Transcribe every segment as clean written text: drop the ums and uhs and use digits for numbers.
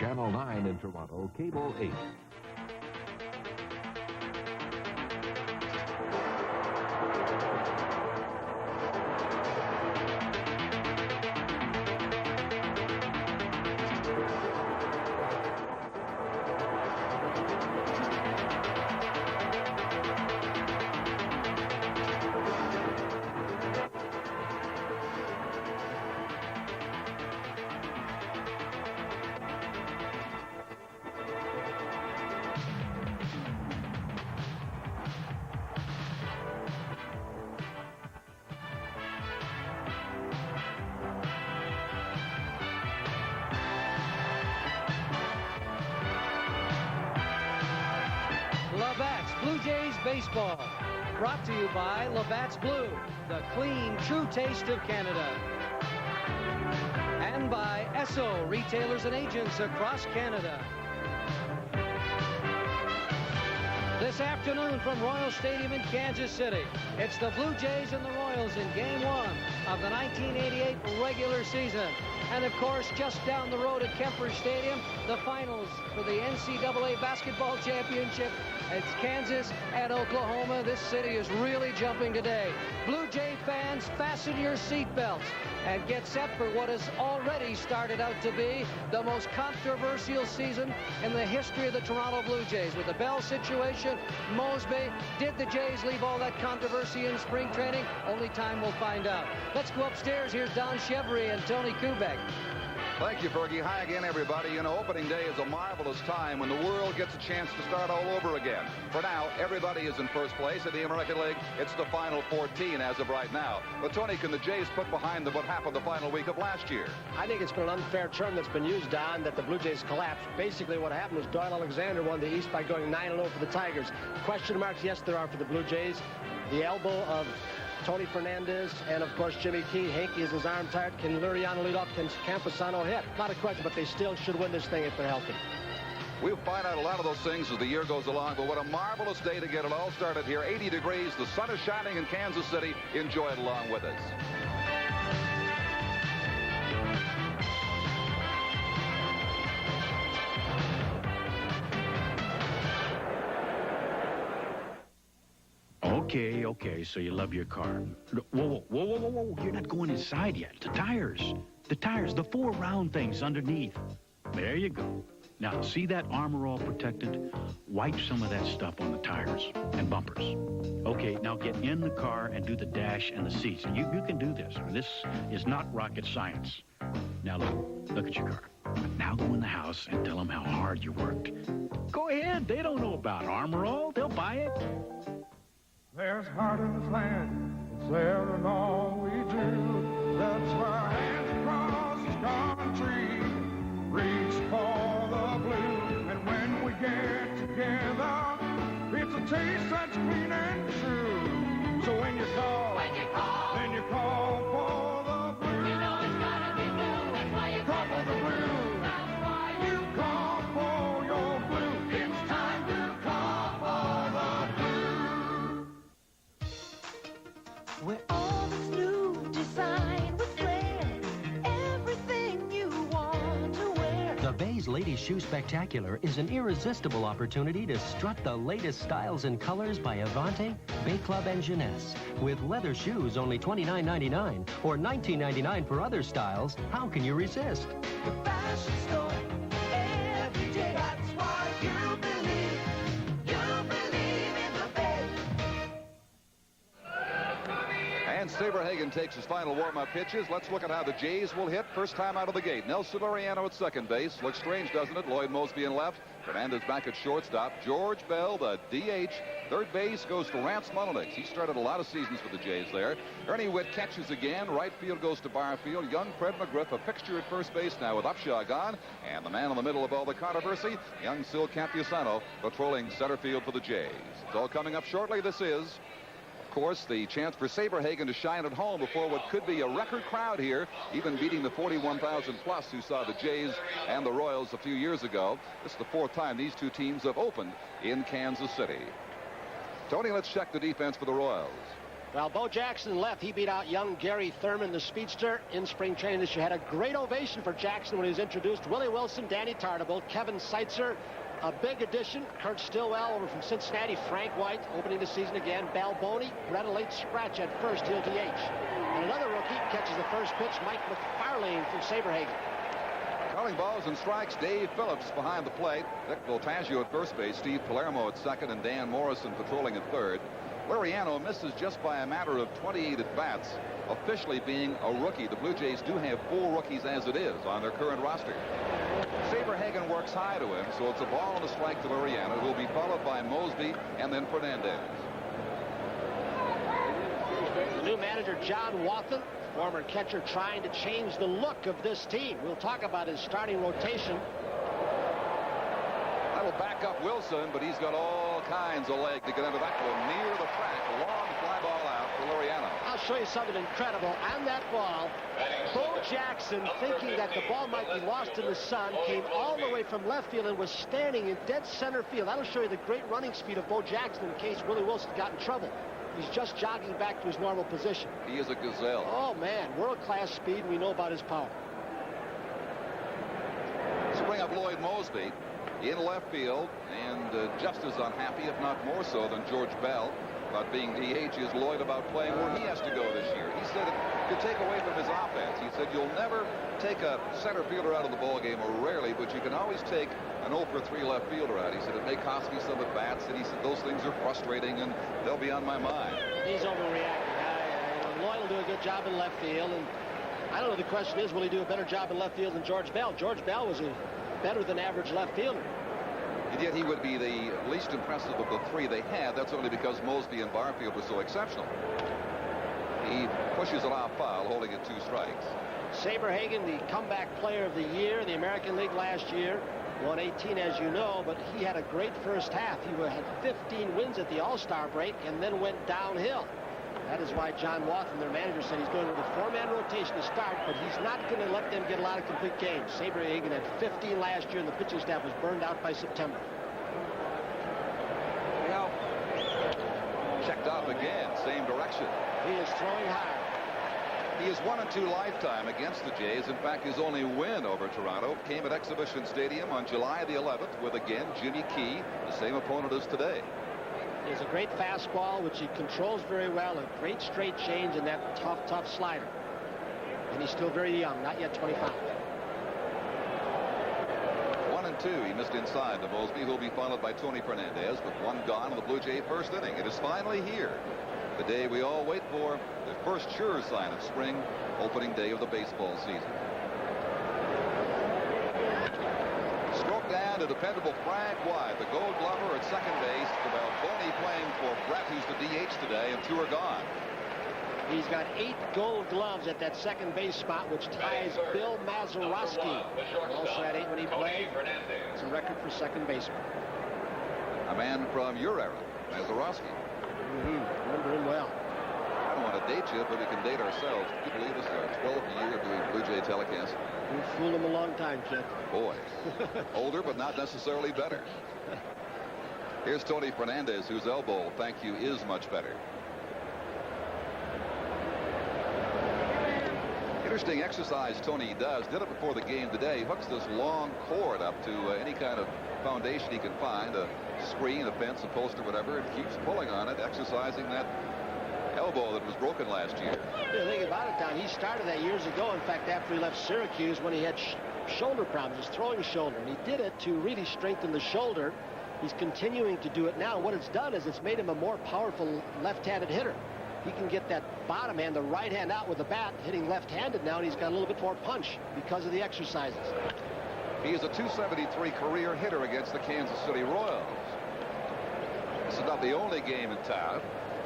Channel 9 in Toronto, Cable 8. Labatt's Blue Jays Baseball, brought to you by Labatt's Blue, the clean, true taste of Canada. And by Esso, retailers and agents across Canada. This afternoon from Royal Stadium in Kansas City, it's the Blue Jays and the Royals in Game 1 of the 1988 regular season. And of course, just down the road at Kemper Stadium, the finals for the NCAA Basketball Championship. It's Kansas and Oklahoma. This city is really jumping today. Blue Jay fans, fasten your seatbelts and get set for what has already started out to be the most controversial season in the history of the Toronto Blue Jays. With the Bell situation, Mosby, did the Jays leave all that controversy in spring training? Only time will find out. Let's go upstairs. Here's Don Chevry and Tony Kubek. Thank you, Fergie. Hi again, everybody. You know, opening day is a marvelous time when the world gets a chance to start all over again. For now, everybody is in first place in the American League. It's the final 14 as of right now. But, Tony, can the Jays put behind them what happened the final week of last year? I think it's been an unfair term that's been used, Don, that the Blue Jays collapsed. Basically, what happened was Doyle Alexander won the East by going 9-0 for the Tigers. Question marks, yes, there are for the Blue Jays. The elbow of Tony Fernandez, and of course Jimmy Key. Hank, is his arm tired? Can Liriano lead off? Can Camposano hit? Not a question, but they still should win this thing if they're healthy. We'll find out a lot of those things as the year goes along, but what a marvelous day to get it all started here. 80 degrees, the sun is shining in Kansas City. Enjoy it along with us. Okay, so you love your car. Whoa, you're not going inside yet. The tires, the 4 round things underneath. There you go. Now, see that armor all protected? Wipe some of that stuff on the tires and bumpers. Okay, now get in the car and do the dash and the seats. You can do this. This is not rocket science. Now, look at your car. Now go in the house and tell them how hard you worked. Go ahead. They don't know about armor all. They'll buy it. There's heart in this land, it's there in all we do. That's why hands across this country reach for the blue. And when we get together, it's a taste that's clean and true. So when you call, then you call for the blue. You know it's gotta be blue, that's why you call for the blue. That's why you call for your blue. It's time to call for the blue. Where all this new design with flair, everything you want to wear. The Bay's Ladies Shoe Spectacular is an irresistible opportunity to strut the latest styles and colors by Avante, Bay Club, and Jeunesse. With leather shoes only $29.99 or $19.99 for other styles, how can you resist? The fashion store, every day. That's why you believe in the Bay. And Saberhagen takes his final warm-up pitches. Let's look at how the Jays will hit first time out of the gate. Nelson Liriano at second base. Looks strange, doesn't it? Lloyd Mosby in left. Fernandez back at shortstop. George Bell, the DH. Third base goes to Rance Mullenix. He started a lot of seasons for the Jays there. Ernie Witt catches again. Right field goes to Barfield. Young Fred McGriff, a fixture at first base now with Upshaw gone. And the man in the middle of all the controversy, young Sil Campusano, patrolling center field for the Jays. It's all coming up shortly. This is, of course, the chance for Saberhagen to shine at home before what could be a record crowd here, even beating the 41,000 plus who saw the Jays and the Royals a few years ago. This is the 4th time these two teams have opened in Kansas City. Tony, let's check the defense for the Royals. Well, Bo Jackson left. He beat out young Gary Thurman, the speedster, in spring training this year. Had a great ovation for Jackson when he was introduced. Willie Wilson, Danny Tartable, Kevin Seitzer, a big addition. Kurt Stillwell over from Cincinnati. Frank White opening the season again. Balboni read a late scratch at first. He'll DH. And another rookie catches the first pitch. Mike McFarlane from Saberhagen. Calling balls and strikes, Dave Phillips behind the plate. Vic Voltaggio at first base, Steve Palermo at second, and Dan Morrison patrolling at third. Laureano misses just by a matter of 28 at-bats, officially being a rookie. The Blue Jays do have 4 rookies as it is on their current roster. Saberhagen works high to him, so it's a ball and a strike to Laureano, who will be followed by Mosby and then Fernandez. The new manager, John Wathen, former catcher, trying to change the look of this team. We'll talk about his starting rotation. That'll back up Wilson, but he's got all kinds of leg to get into that one near the track. A long fly ball out for Laureano. I'll show you something incredible. On that ball, Bo Jackson, thinking that the ball might be lost in the sun, came all the way from left field and was standing in dead center field. That'll show you the great running speed of Bo Jackson in case Willie Wilson got in trouble. He's just jogging back to his normal position. He is a gazelle. Oh, man, world-class speed, and we know about his power. Let's bring up Lloyd Mosby in left field, and just as unhappy, if not more so, than George Bell about being DH is Lloyd about playing where he has to go this year. He said it could take away from his offense. He said you'll never take a center fielder out of the ballgame, or rarely, but you can always take an 0 for 3 left fielder out. He said it may cost me some at-bats, and he said those things are frustrating, and they'll be on my mind. He's overreacting. Lloyd will do a good job in left field, and I don't know, the question is, will he do a better job in left field than George Bell? George Bell was a better than average left fielder. And yet he would be the least impressive of the 3 they had. That's only because Mosby and Barfield were so exceptional. He pushes it off foul, holding it 2 strikes. Saberhagen, the comeback player of the year in the American League last year, won 18, as you know, but he had a great first half. He had 15 wins at the All-Star break and then went downhill. That is why John Wathen, their manager, said he's going with a 4-man rotation to start, but he's not going to let them get a lot of complete games. Saberhagen had 15 last year, and the pitching staff was burned out by September. Now, checked off again, same direction. He is throwing hard. He is 1-2 lifetime against the Jays. In fact, his only win over Toronto came at Exhibition Stadium on July the 11th with, again, Jimmy Key, the same opponent as today. He has a great fastball, which he controls very well, a great straight change, and that tough slider. And he's still very young, not yet 25. 1-2. He missed inside to Mosby, who will be followed by Tony Fernandez with 1 gone in the Blue Jay first inning. It is finally here. The day we all wait for, the first sure sign of spring, opening day of the baseball season. Stroke down to dependable Frank White, the Gold Glover at second base. Balboni playing for Brett, who's the DH today, and 2 are gone. He's got 8 Gold Gloves at that second base spot, which ties Bill Mazeroski. Also had 8 when he played. It's a record for second baseman. A man from your era, Mazeroski. Remember him well. I don't want to date you, but we can date ourselves. Can you believe this is our 12th year doing Blue Jay telecasts? We've fooled him a long time, Chet. Boy, older but not necessarily better. Here's Tony Fernandez, whose elbow, thank you, is much better. Interesting exercise Tony does. Did it before the game today. He hooks this long cord up to any kind of foundation he can find, a screen, a fence, a post, or whatever, and keeps pulling on it, exercising that elbow that was broken last year. The thing about it, Don, he started that years ago. In fact, after he left Syracuse, when he had shoulder problems, his throwing shoulder, and he did it to really strengthen the shoulder. He's continuing to do it now. What it's done is it's made him a more powerful left-handed hitter. He can get that bottom hand, the right hand out with the bat, hitting left-handed now, and he's got a little bit more punch because of the exercises. He is a .273 career hitter against the Kansas City Royals. This is not the only game in town.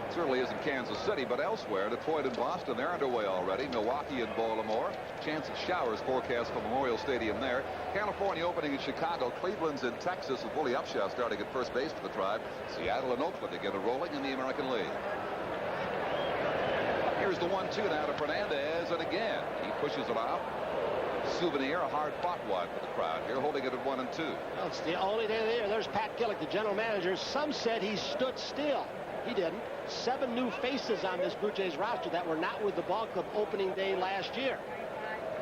It certainly isn't Kansas City, but elsewhere. Detroit and Boston, they're underway already. Milwaukee and Baltimore. Chance of showers forecast for Memorial Stadium there. California opening in Chicago. Cleveland's in Texas with Willie Upshaw starting at first base for the Tribe. Seattle and Oakland to get it rolling in the American League. Here's the 1-2 now to Fernandez, and again, he pushes it off. Souvenir, a hard-fought one for the crowd here, holding it at 1-2. Well, it's the only day of the year. There's Pat Gillick, the general manager. Some said he stood still. He didn't. 7 new faces on this Blue Jays roster that were not with the ball club opening day last year.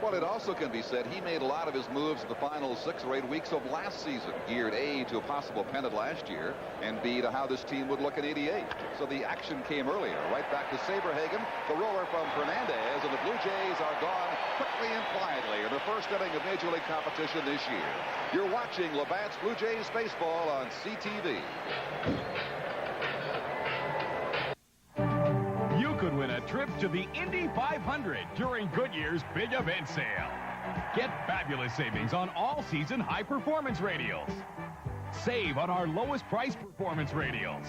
Well, it also can be said he made a lot of his moves in the final 6 or 8 weeks of last season, geared A, to a possible pennant last year, and B, to how this team would look in '88. So the action came earlier. Right back to Saberhagen, the roller from Fernandez, and the Blue Jays are gone quickly and quietly in the first inning of Major League competition this year. You're watching Labatt's Blue Jays baseball on CTV. You could win a trip to the Indy 500 during Goodyear's big event sale. Get fabulous savings on all-season high-performance radials. Save on our lowest price performance radials.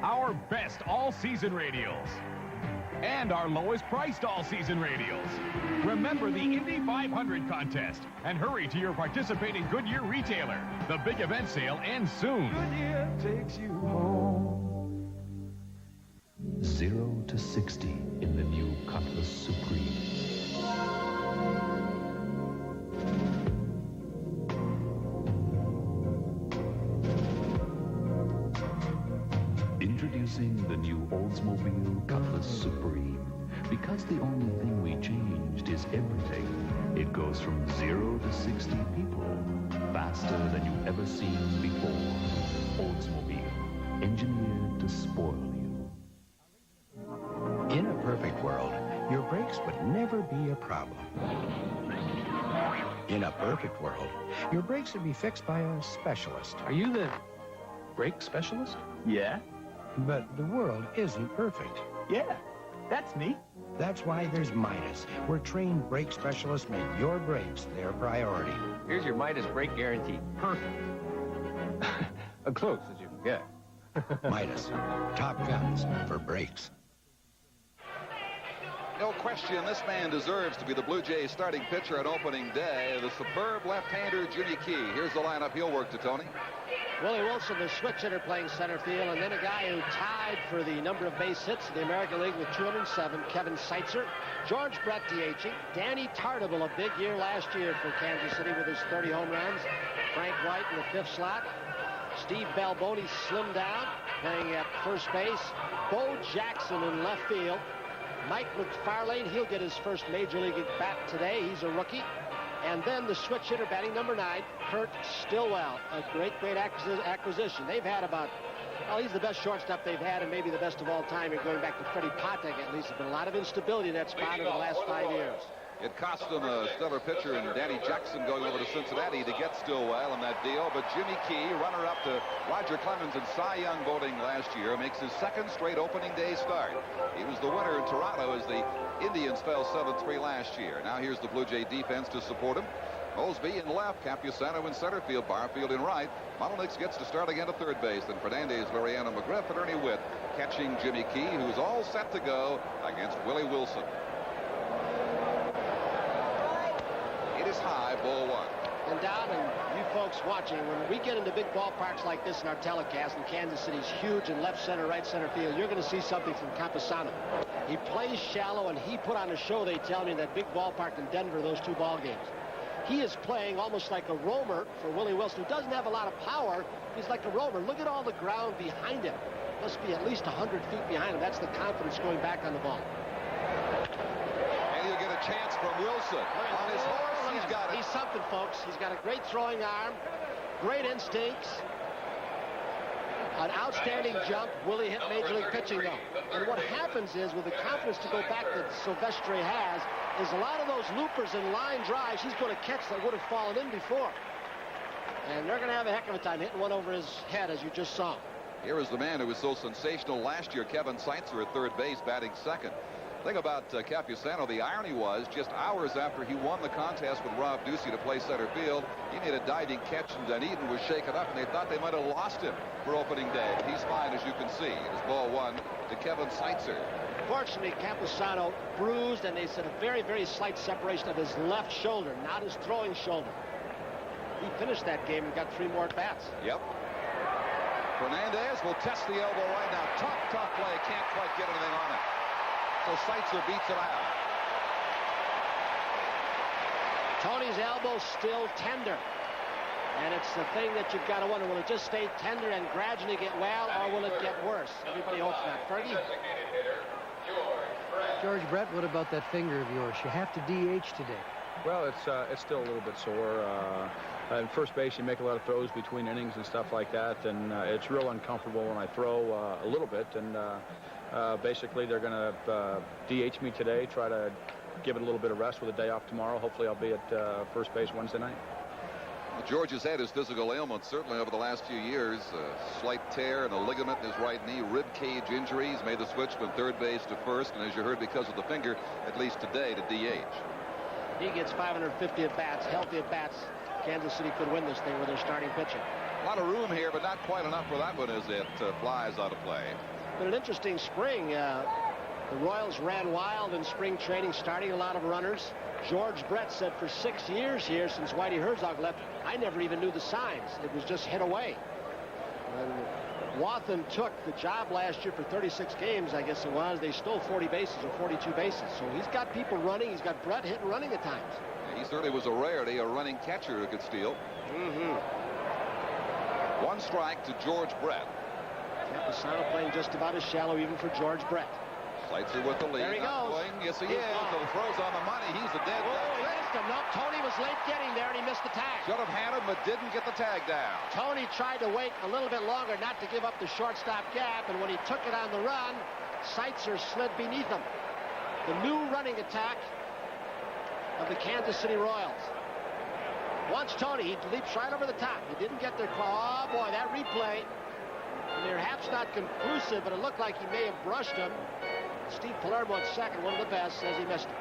Our best all-season radials. And our lowest priced all-season radials. Remember the Indy 500 contest and hurry to your participating Goodyear retailer. The big event sale ends soon. Goodyear takes you home. 0 to 60 in the new Cutlass Supreme. Introducing the new Oldsmobile Cutlass Supreme. Because the only thing we changed is everything. It goes from 0 to 60 people faster than you've ever seen before. Oldsmobile, engineered to spoil you. In a perfect world, your brakes would never be a problem. In a perfect world, your brakes would be fixed by a specialist. Are you the brake specialist? Yeah. But the world isn't perfect. Yeah, that's me. That's why there's Midas, where trained brake specialists make your brakes their priority. Here's your Midas brake guarantee. Perfect. As close as you can get. Midas, top guns for brakes. No question, this man deserves to be the Blue Jays starting pitcher on opening day. The superb left-hander, Jimmy Key. Here's the lineup he'll work to, Tony. Willie Wilson, the switch hitter, playing center field, and then a guy who tied for the number of base hits in the American League with 207, Kevin Seitzer. George Brett DHing. Danny Tartable, a big year last year for Kansas City with his 30 home runs. Frank White in the 5th slot. Steve Balboni slimmed down, playing at first base. Bo Jackson in left field. Mike McFarlane, he'll get his first Major League bat today. He's a rookie. And then the switch hitter batting number 9, Kurt Stillwell. A great acquisition. They've had about, well, he's the best shortstop they've had and maybe the best of all time. You're going back to Freddie Patek, at least. There's been a lot of instability in that spot in the last 5 years. It cost them a stellar pitcher in Danny Jackson going over to Cincinnati to get Stillwell in that deal. But Jimmy Key, runner-up to Roger Clemens in Cy Young voting last year, makes his 2nd straight opening day start. He was the winner in Toronto as the Indians fell 7-3 last year. Now here's the Blue Jay defense to support him. Mosby in left, Capusano in center field, Barfield in right. Mononix gets to start again at third base. Then Fernandez, Laureano McGriff, and Ernie Witt catching Jimmy Key, who's all set to go against Willie Wilson. It is high, ball 1. And Don and you folks watching, when we get into big ballparks like this in our telecast, and Kansas City's huge in left center, right center field, you're going to see something from Camposano. He plays shallow, and he put on a show, they tell me, in that big ballpark in Denver, those 2 ball games. He is playing almost like a roamer for Willie Wilson, who doesn't have a lot of power. He's like a roamer. Look at all the ground behind him. Must be at least 100 feet behind him. That's the confidence going back on the ball. And he'll get a chance from Wilson. On his horse, he's got it. He's something, folks. He's got a great throwing arm, great instincts, an outstanding jump. Willie hit Major League pitching, though. And what happens is, with the confidence to go back that Silvestre has, is a lot of those loopers and line drives he's going to catch that would have fallen in before. And they're going to have a heck of a time hitting one over his head, as you just saw. Here is the man who was so sensational last year, Kevin Seitzer, at third base, batting second. Thing about Capusano, the irony was, just hours after he won the contest with Rob Ducey to play center field, he made a diving catch, and Dunedin was shaken up, and they thought they might have lost him for opening day. But he's fine, as you can see. It is ball 1 to Kevin Seitzer. Fortunately, Camposano bruised, and they said a very, very slight separation of his left shoulder, not his throwing shoulder. He finished that game and got 3 more at-bats. Yep. Fernandez will test the elbow right now. Tough play. Can't quite get anything on it. So Seitzer beats it out. Tony's elbow still tender. And it's the thing that you've got to wonder, will it just stay tender and gradually get well, or will it get worse? Everybody hopes not. Fergie? George Brett, what about that finger of yours? You have to DH today. Well, it's still a little bit sore. At first base, you make a lot of throws between innings and stuff like that, and it's real uncomfortable when I throw a little bit. And basically, they're going to DH me today, try to give it a little bit of rest with a day off tomorrow. Hopefully, I'll be at first base Wednesday night. George has had his physical ailments certainly over the last few years. A slight tear and a ligament in his right knee, rib cage injury. He's made the switch from third base to first, and as you heard, because of the finger, at least today, to DH. He gets 550 at-bats, healthy at-bats. Kansas City could win this thing with their starting pitcher. A lot of room here, but not quite enough for that one as it flies out of play. But an interesting spring. The Royals ran wild in spring training, starting a lot of runners. George Brett said for 6 years here, since Whitey Herzog left, I never even knew the signs. It was just hit away. And Wathan took the job last year for 36 games, I guess it was. They stole 40 bases or 42 bases. So he's got people running. He's got Brett hitting running at times. He certainly was a rarity, a running catcher who could steal. One strike to George Brett. Campusano playing just about as shallow even for George Brett. Slightly with the lead. There he goes. Yes, he is. So the throw's on the money. He's a dead Oh, he missed him. No, Tony was late getting there, and he missed the tag. Should have had him, but didn't get the tag down. Tony tried to wait a little bit longer not to give up the shortstop gap, and when he took it on the run, Seitzer slid beneath him. The new running attack of the Kansas City Royals. Watch Tony. He leaps right over the top. He didn't get there. Oh, boy, that replay. Perhaps not conclusive, but it looked like he may have brushed him. Steve Palermo at second, one of the best, says he missed it.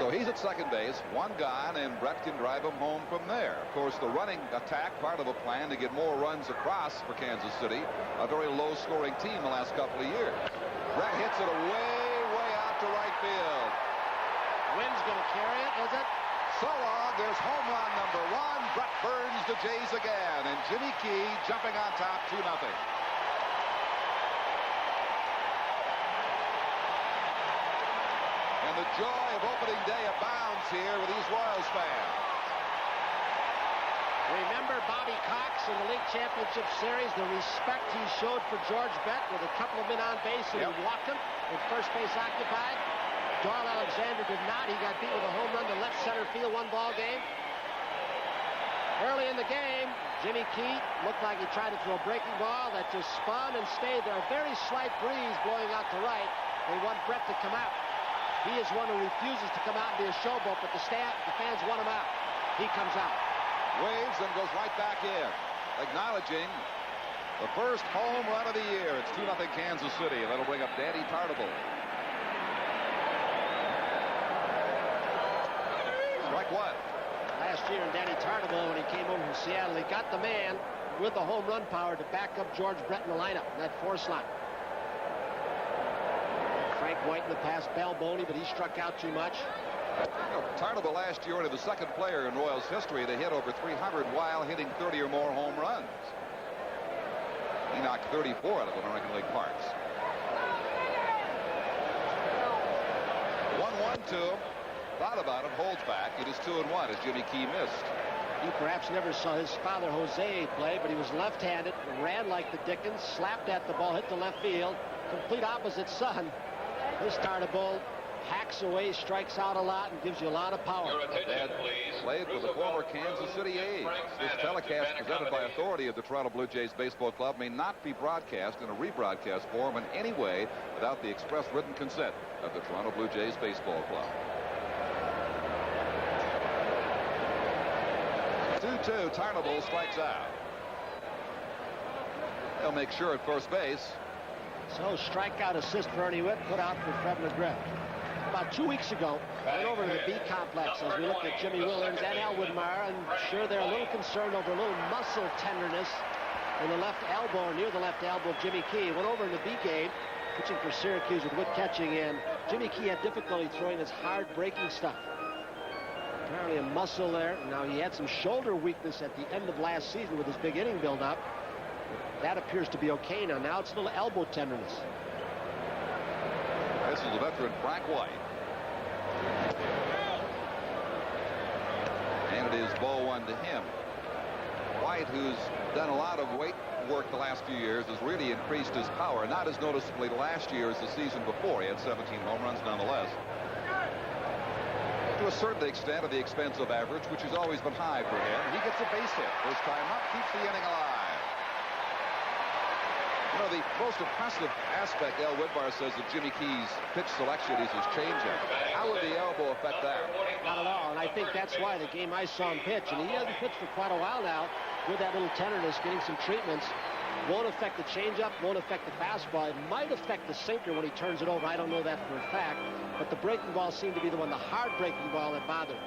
So he's at second base, one gone, and Brett can drive him home from there. Of course, the running attack, part of a plan to get more runs across for Kansas City. A very low-scoring team the last couple of years. Brett hits it way out to right field. Wind's going to carry it, is it? So long, there's home run number one. Brett burns the Jays again, and Jimmy Key jumping on top 2-0. The joy of opening day abounds here with these Royals fans. Remember Bobby Cox in the League Championship Series, the respect he showed for George Brett with a couple of men on base and he walked him with first base occupied. Doyle Alexander did not. He got beat with a home run to left center field, one ball game. Early in the game, Jimmy Key looked like he tried to throw a breaking ball that just spun and stayed there. A very slight breeze blowing out to right. They want Brett to come out. He is one who refuses to come out and be a showboat, but the fans want him out. He comes out. Waves and goes right back in, acknowledging the first home run of the year. It's 2-0 Kansas City. That'll bring up Danny Tartabull. Strike one. Last year in Danny Tartabull, when he came over from Seattle, he got the man with the home run power to back up George Brett in the lineup in that 4 slot. Frank White in the past, Bell Boney, but he struck out too much. Tartabull last year, only the second player in Royals history to hit over 300 while hitting 30 or more home runs. He knocked 34 out of American League parks. 1-1 to him. Thought about it, holds back. It is 2-1 as Jimmy Key missed. He perhaps never saw his father Jose play, but he was left-handed, ran like the Dickens, slapped at the ball, hit to left field. Complete opposite son. This Tartabull hacks away, strikes out a lot, and gives you a lot of power. Played for the former Kansas City A's. This telecast presented by authority of the Toronto Blue Jays Baseball Club may not be broadcast in a rebroadcast form in any way without the express written consent of the Toronto Blue Jays Baseball Club. 2-2, Tartabull strikes out. They'll make sure at first base. So strikeout assist for Ernie Witt, put out for Fred McGriff. About 2 weeks ago, I went over to the B complex as we looked at Jimmy Williams and Al Widmeyer, and sure they're a little concerned over a little muscle tenderness in the left elbow, or near the left elbow of Jimmy Key. Went over in the B game, pitching for Syracuse with Witt catching in. Jimmy Key had difficulty throwing his hard breaking stuff. Apparently a muscle there. Now he had some shoulder weakness at the end of last season with his big inning build-up. That appears to be okay now. Now it's a little elbow tenderness. This is the veteran Frank White. And it is ball one to him. White, who's done a lot of weight work the last few years, has really increased his power, not as noticeably last year as the season before. He had 17 home runs nonetheless. To a certain extent at the expense of average, which has always been high for him. He gets a base hit. First time up, keeps the inning alive. You know, the most impressive aspect, Al Whitbar says, of Jimmy Key's pitch selection is his changeup. How would the elbow affect that? Not at all, and I think that's why the game I saw him pitch, and he hasn't pitched for quite a while now, with that little tenderness, getting some treatments. Won't affect the changeup, won't affect the fastball. It might affect the sinker when he turns it over. I don't know that for a fact, but the breaking ball seemed to be the one, the hard breaking ball that bothered him.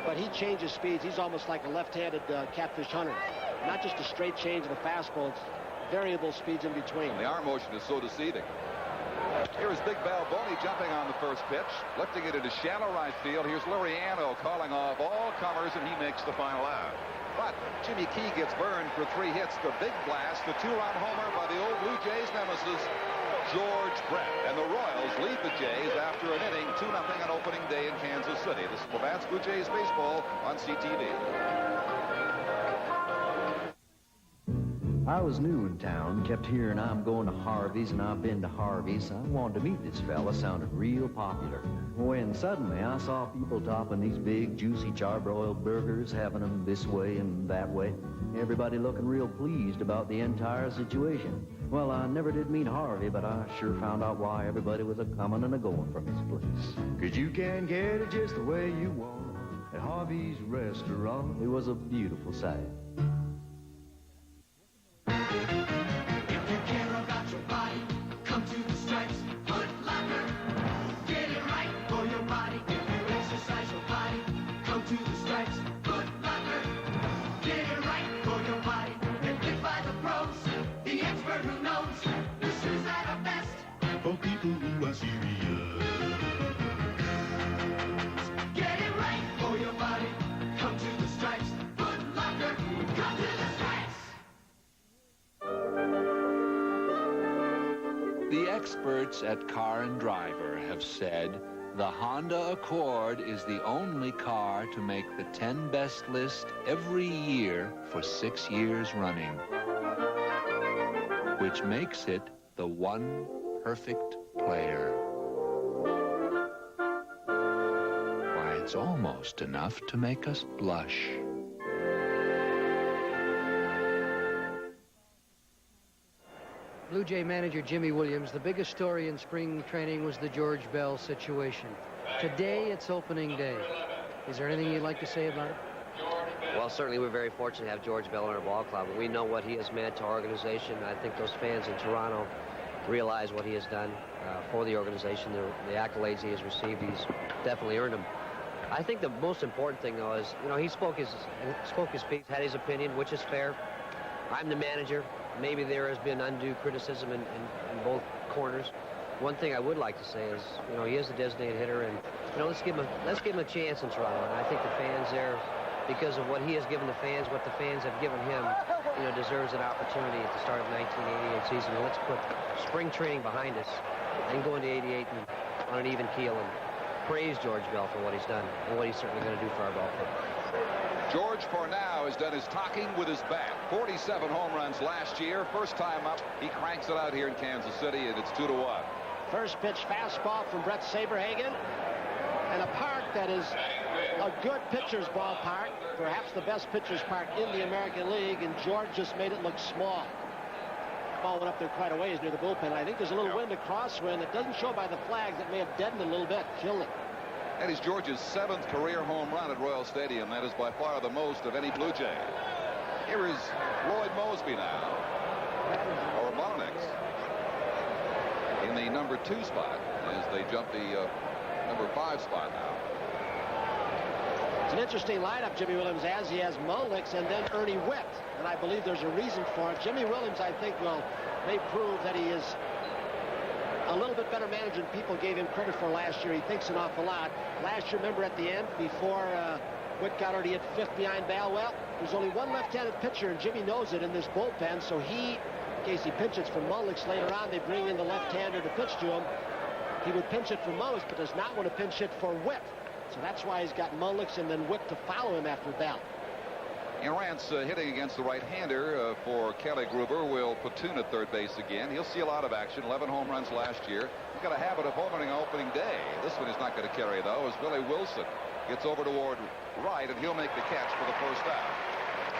But he changes speeds. He's almost like a left-handed catfish hunter. Not just a straight change of the fastball, it's variable speeds in between. The arm motion is so deceiving. Here is Big Balboni jumping on the first pitch, lifting it into shallow right field. Here's Laureano calling off all comers, and he makes the final out. But Jimmy Key gets burned for 3 hits. The big blast, the 2-run homer by the old Blue Jays nemesis, George Brett. And the Royals lead the Jays after an inning, 2-0 on opening day in Kansas City. This is Labatt's Blue Jays baseball on CTV. I was new in town, kept hearing I'm going to Harvey's and I've been to Harvey's. I wanted to meet this fella, sounded real popular. When suddenly I saw people topping these big, juicy charbroiled burgers, having them this way and that way. Everybody looking real pleased about the entire situation. Well, I never did meet Harvey, but I sure found out why everybody was a-coming and a-going from his place. 'Cause you can get it just the way you want at Harvey's restaurant. It was a beautiful sight. The experts at Car and Driver have said the Honda Accord is the only car to make the 10 best list every year for 6 years running, which makes it the one perfect player. Why, it's almost enough to make us blush. Blue Jay manager Jimmy Williams, the biggest story in spring training was the George Bell situation. Today, it's opening day. Is there anything you'd like to say about it? Well, certainly we're very fortunate to have George Bell in our ball club. We know what he has meant to our organization. I think those fans in Toronto realize what he has done for the organization. The accolades he has received, he's definitely earned them. I think the most important thing, though, is, you know, he spoke his piece, had his opinion, which is fair. I'm the manager. Maybe there has been undue criticism in both corners. One thing I would like to say is, you know, he is a designated hitter, and, you know, let's give him a chance in Toronto. And I think the fans there, because of what he has given the fans, what the fans have given him, you know, deserves an opportunity at the start of the 1988 season. Let's put spring training behind us and go into 88 and on an even keel and praise George Bell for what he's done and what he's certainly going to do for our ball club. George for now has done his talking with his bat. 47 home runs last year. First time up, he cranks it out here in Kansas City, and it's 2-1. First pitch fastball from Brett Saberhagen. And a park that is a good pitcher's ballpark, perhaps the best pitcher's park in the American League, and George just made it look small. Ball went up there quite a ways near the bullpen. I think there's a little wind, a crosswind. It doesn't show by the flags. That may have deadened it a little bit, killed it. That is George's 7th career home run at Royal Stadium. That is by far the most of any Blue Jay. Here is Lloyd Mosby now, or Monix, in the number 2 spot as they jump the number 5 spot now. It's an interesting lineup Jimmy Williams has. He has Monix and then Ernie Witt, and I believe there's a reason for it. Jimmy Williams, I think, may prove that he is a little bit better manager than people gave him credit for last year. He thinks an awful lot. Last year, remember at the end, before Witt got already hit 5th behind Balwell, there's only one left-handed pitcher, and Jimmy knows it in this bullpen, so in case he pinches for Monix later on, they bring in the left-hander to pitch to him. He would pinch it for Mose, but does not want to pinch it for Witt. So that's why he's got Mulliks and then Witt to follow him after Bell. Rance hitting against the right-hander for Kelly Gruber will platoon at third base again. He'll see a lot of action. 11 home runs last year. He's got a habit of homering on opening day. This one is not going to carry, though, as Willie Wilson gets over toward right, and he'll make the catch for the first out.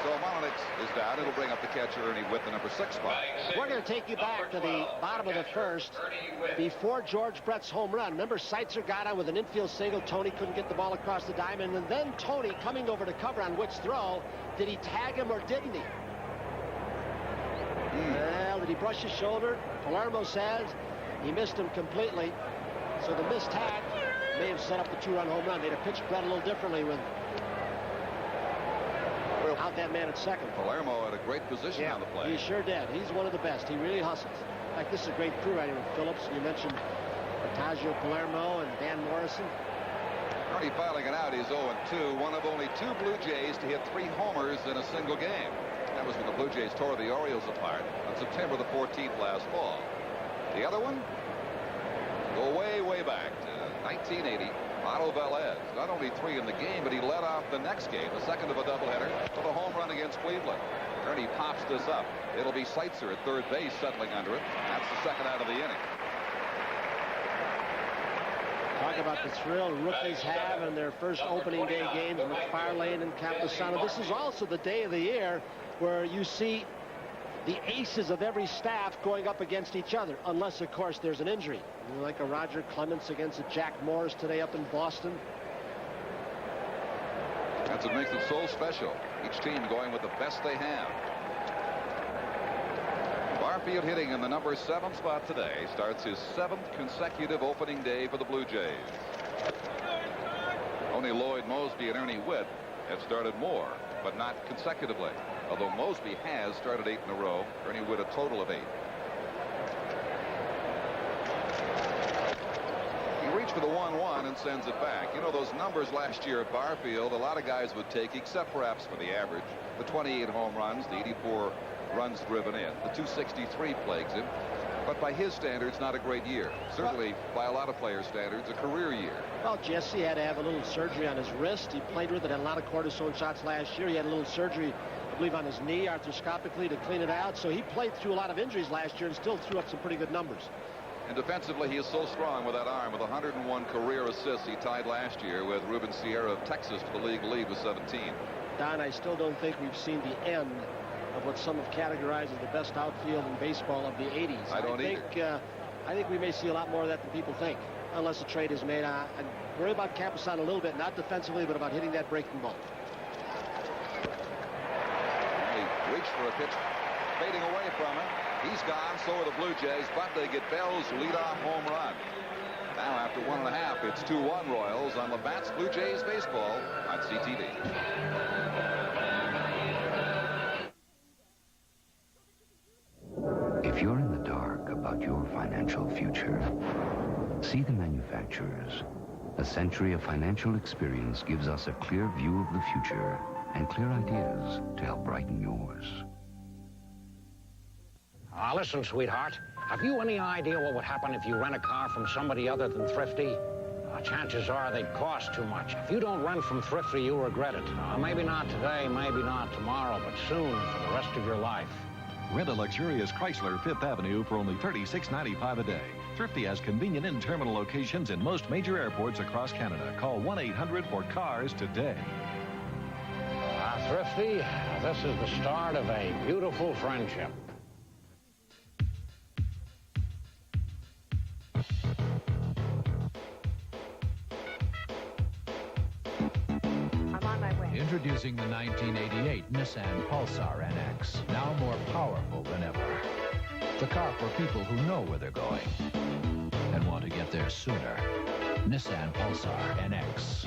So Mulliks is down. It'll bring up the catcher, Ernie Witt, the number 6 spot. We're going to take you back to the bottom of the first before George Brett's home run. Remember, Seitzer got on with an infield single. Tony couldn't get the ball across the diamond. And then Tony coming over to cover on Witt's throw. Did he tag him or didn't he? Well, did he brush his shoulder? Palermo says he missed him completely. So the missed tag may have set up the 2-run home run. They'd have pitched Brett a little differently with out that man at second. Palermo had a great position on the play. He sure did. He's one of the best. He really hustles. In fact, this is a great crew right here with Phillips. You mentioned Ottavio Palermo and Dan Morrison. Ernie filing it out. He's 0-2. One of only 2 Blue Jays to hit 3 homers in a single game. That was when the Blue Jays tore the Orioles apart on September the 14th last fall. The other one? Go way, way back to 1980. Otto Velez, not only 3 in the game, but he led off the next game, the second of a doubleheader, with a home run against Cleveland. Ernie pops this up. It'll be Seitzer at third base settling under it. That's the second out of the inning. Talk about the thrill rookies have in their first opening day games with Farlane and Campusano. This is also the day of the year where you see the aces of every staff going up against each other, unless, of course, there's an injury. Like a Roger Clemens against a Jack Morris today up in Boston. That's what makes it so special. Each team going with the best they have. Barfield hitting in the number 7 spot today. Starts his 7th consecutive opening day for the Blue Jays. Only Lloyd Mosby and Ernie Witt have started more, but not consecutively. Although Mosby has started 8 in a row. Ernie Witt a total of 8. He reached for the 1-1 and sends it back. You know, those numbers last year at Barfield, a lot of guys would take, except perhaps for the average. The 28 home runs, the 84 runs driven in. The 263 plagues him. But by his standards, not a great year. Certainly, by a lot of players' standards, a career year. Well, Jesse had to have a little surgery on his wrist. He played with it, had a lot of cortisone shots last year. He had a little surgery, I believe, on his knee, arthroscopically, to clean it out. So he played through a lot of injuries last year and still threw up some pretty good numbers. And defensively, he is so strong with that arm. With 101 career assists, he tied last year with Ruben Sierra of Texas to the league lead with 17. Don, I still don't think we've seen the end of what some have categorized as the best outfield in baseball of the 80s. I think we may see a lot more of that than people think, unless a trade is made. I worry about Campusano a little bit, not defensively, but about hitting that breaking ball. He reached for a pitch, fading away from him. He's gone, so are the Blue Jays, but they get Bell's leadoff home run. Now, after 1.5, it's 2-1 Royals on Labatt's Blue Jays baseball on CTV. If you're in the dark about your financial future, see the manufacturers. A century of financial experience gives us a clear view of the future and clear ideas to help brighten yours. Listen, sweetheart, have you any idea what would happen if you rent a car from somebody other than Thrifty? Chances are they'd cost too much. If you don't rent from Thrifty, you'll regret it. Maybe not today, maybe not tomorrow, but soon for the rest of your life. Rent a luxurious Chrysler 5th Avenue for only $36.95 a day. Thrifty has convenient in-terminal locations in most major airports across Canada. Call 1-800-4CARS today. Thrifty, this is the start of a beautiful friendship. Introducing the 1988 Nissan Pulsar NX, now more powerful than ever. The car for people who know where they're going and want to get there sooner. Nissan Pulsar NX.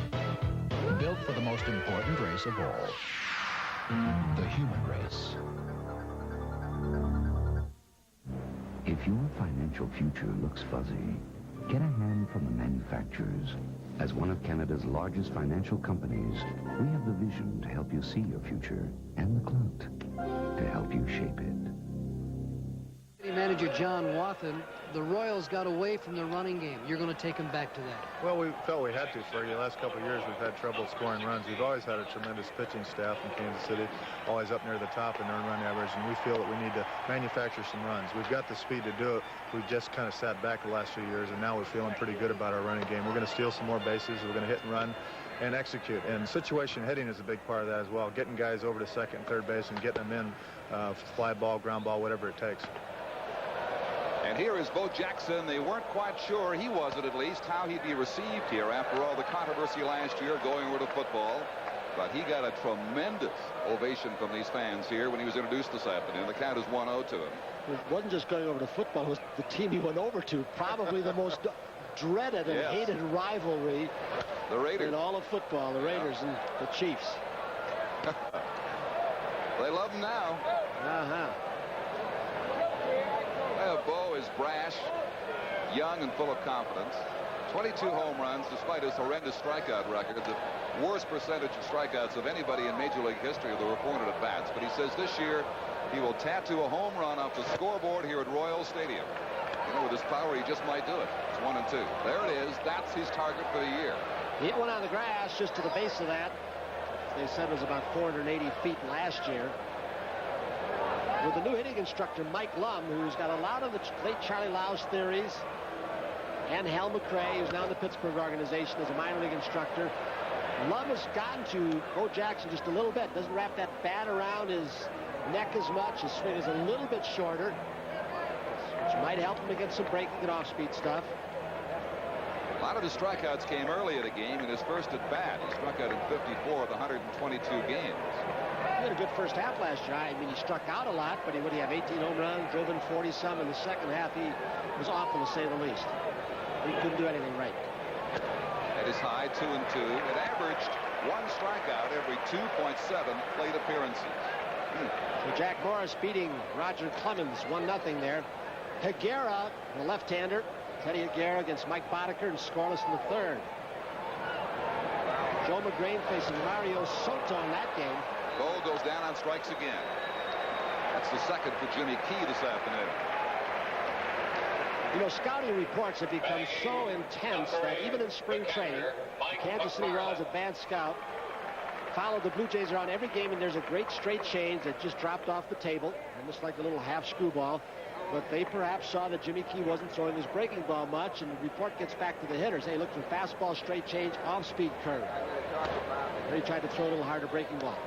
Built for the most important race of all, the human race. If your financial future looks fuzzy, get a hand from the manufacturers. As one of Canada's largest financial companies, we have the vision to help you see your future and the clout to help you shape it. manager John Wathen, the Royals got away from the running game. You're going to take them back to that. Well, we felt we had to, Fergie. The last couple of years, we've had trouble scoring runs. We've always had a tremendous pitching staff in Kansas City, always up near the top in earned run average, and we feel that we need to manufacture some runs. We've got the speed to do it. We've just kind of sat back the last few years, and now we're feeling pretty good about our running game. We're going to steal some more bases. We're going to hit and run and execute. And situation hitting is a big part of that as well. Getting guys over to second and third base and getting them in fly ball, ground ball, whatever it takes. And here is Bo Jackson. They weren't quite sure, he wasn't at least, how he'd be received here after all the controversy last year going over to football. But he got a tremendous ovation from these fans here when he was introduced this afternoon. The count is 1-0 to him. It wasn't just going over to football. It was the team he went over to. Probably the most dreaded and hated rivalry the Raiders. In all of football, the Raiders and the Chiefs. They love him now. Well, Bo is brash, young, and full of confidence. 22 home runs despite his horrendous strikeout record. The worst percentage of strikeouts of anybody in Major League history with over 400 at-bats. But he says this year he will tattoo a home run off the scoreboard here at Royal Stadium. You know, with his power, he just might do it. It's 1-2. There it is. That's his target for the year. He hit one on the grass just to the base of that. They said it was about 480 feet last year. With the new hitting instructor, Mike Lum, who's got a lot of the late Charlie Lowe's theories, and Hal McRae, who's now in the Pittsburgh organization as a minor league instructor. Lum has gotten to Bo Jackson just a little bit. Doesn't wrap that bat around his neck as much. His swing is a little bit shorter, which might help him against some breaking and off-speed stuff. A lot of his strikeouts came early in the game in his first at bat. He struck out in 54 of the 122 games. He had a good first half last year. I mean, he struck out a lot, but he would have 18 home runs, drove in 40-some. In the second half, he was awful, to say the least. He couldn't do anything right. At his high, 2-2. It averaged one strikeout every 2.7 plate appearances. So Jack Morris beating Roger Clemens 1-0 there. Higuera, the left-hander. Teddy Higuera against Mike Boddicker and scoreless in the third. Joe McGrain facing Mario Soto in that game. Bo goes down on strikes again. That's the second for Jimmy Key this afternoon. You know, scouting reports have become so intense that even in spring training, the Kansas City Royals advanced scout followed the Blue Jays around every game, and there's a great straight change that just dropped off the table, almost like a little half screwball. But they perhaps saw that Jimmy Key wasn't throwing his breaking ball much, and the report gets back to the hitters. Hey, look for fastball, straight change, off-speed curve. There he tried to throw a little harder breaking ball.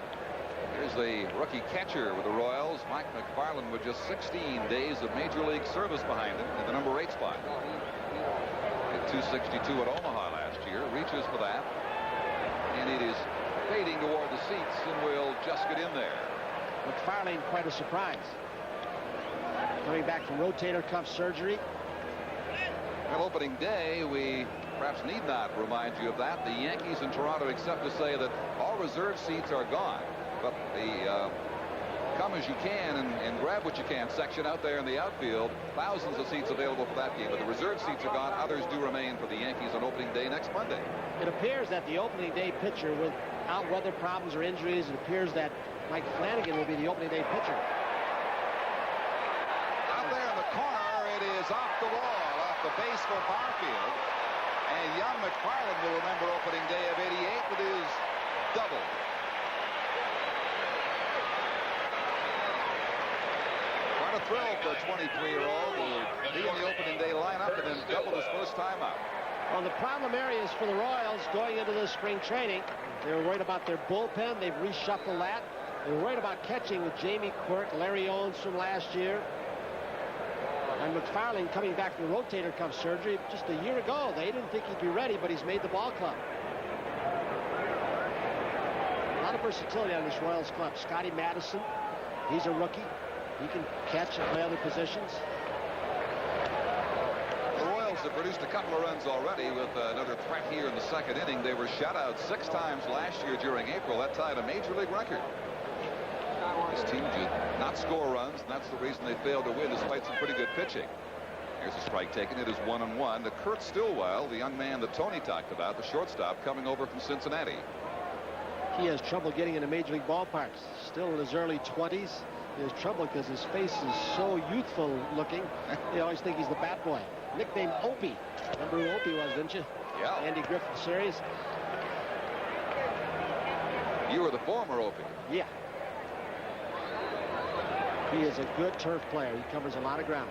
Here's the rookie catcher with the Royals, Mike McFarland, with just 16 days of Major League service behind him in the number 8 spot. Hit 262 at Omaha last year, reaches for that, and it is fading toward the seats, and will just get in there. McFarland, quite a surprise. Coming back from rotator cuff surgery. Well, opening day, we perhaps need not remind you of that. The Yankees in Toronto, except to say that all reserve seats are gone. But the come as you can and grab what you can section out there in the outfield, thousands of seats available for that game. But the reserve seats are gone. Others do remain for the Yankees on opening day next Monday. It appears that the opening day pitcher, without weather problems or injuries, it appears that Mike Flanagan will be the opening day pitcher. Corner, it is off the wall, off the base for Barfield, and young McFarland will remember opening day of '88 with his double. Quite a thrill for a 23-year-old to be in the opening day lineup and then double his first time out. Well, the problem areas for the Royals going into this spring training, they were worried about their bullpen. They've reshuffled that. They were worried about catching with Jamie Quirk, Larry Owens from last year. And McFarland coming back from the rotator cuff surgery just a year ago. They didn't think he'd be ready, but he's made the ball club. A lot of versatility on this Royals club. Scotty Madison, he's a rookie. He can catch and play other positions. The Royals have produced a couple of runs already with another threat here in the second inning. They were shut out 6 times last year during April. That tied a Major League record. This team did not score runs, and that's the reason they failed to win despite some pretty good pitching. Here's a strike taken. It is 1-1 to Kurt Stillwell, the young man that Tony talked about, the shortstop coming over from Cincinnati. He has trouble getting into Major League ballparks. Still in his early 20s. is trouble because his face is so youthful looking. You always think he's the bat boy. Nicknamed Opie. Remember who Opie was, didn't you? Yeah. Andy Griffith series. You were the former Opie. Yeah. He is a good turf player. He covers a lot of ground.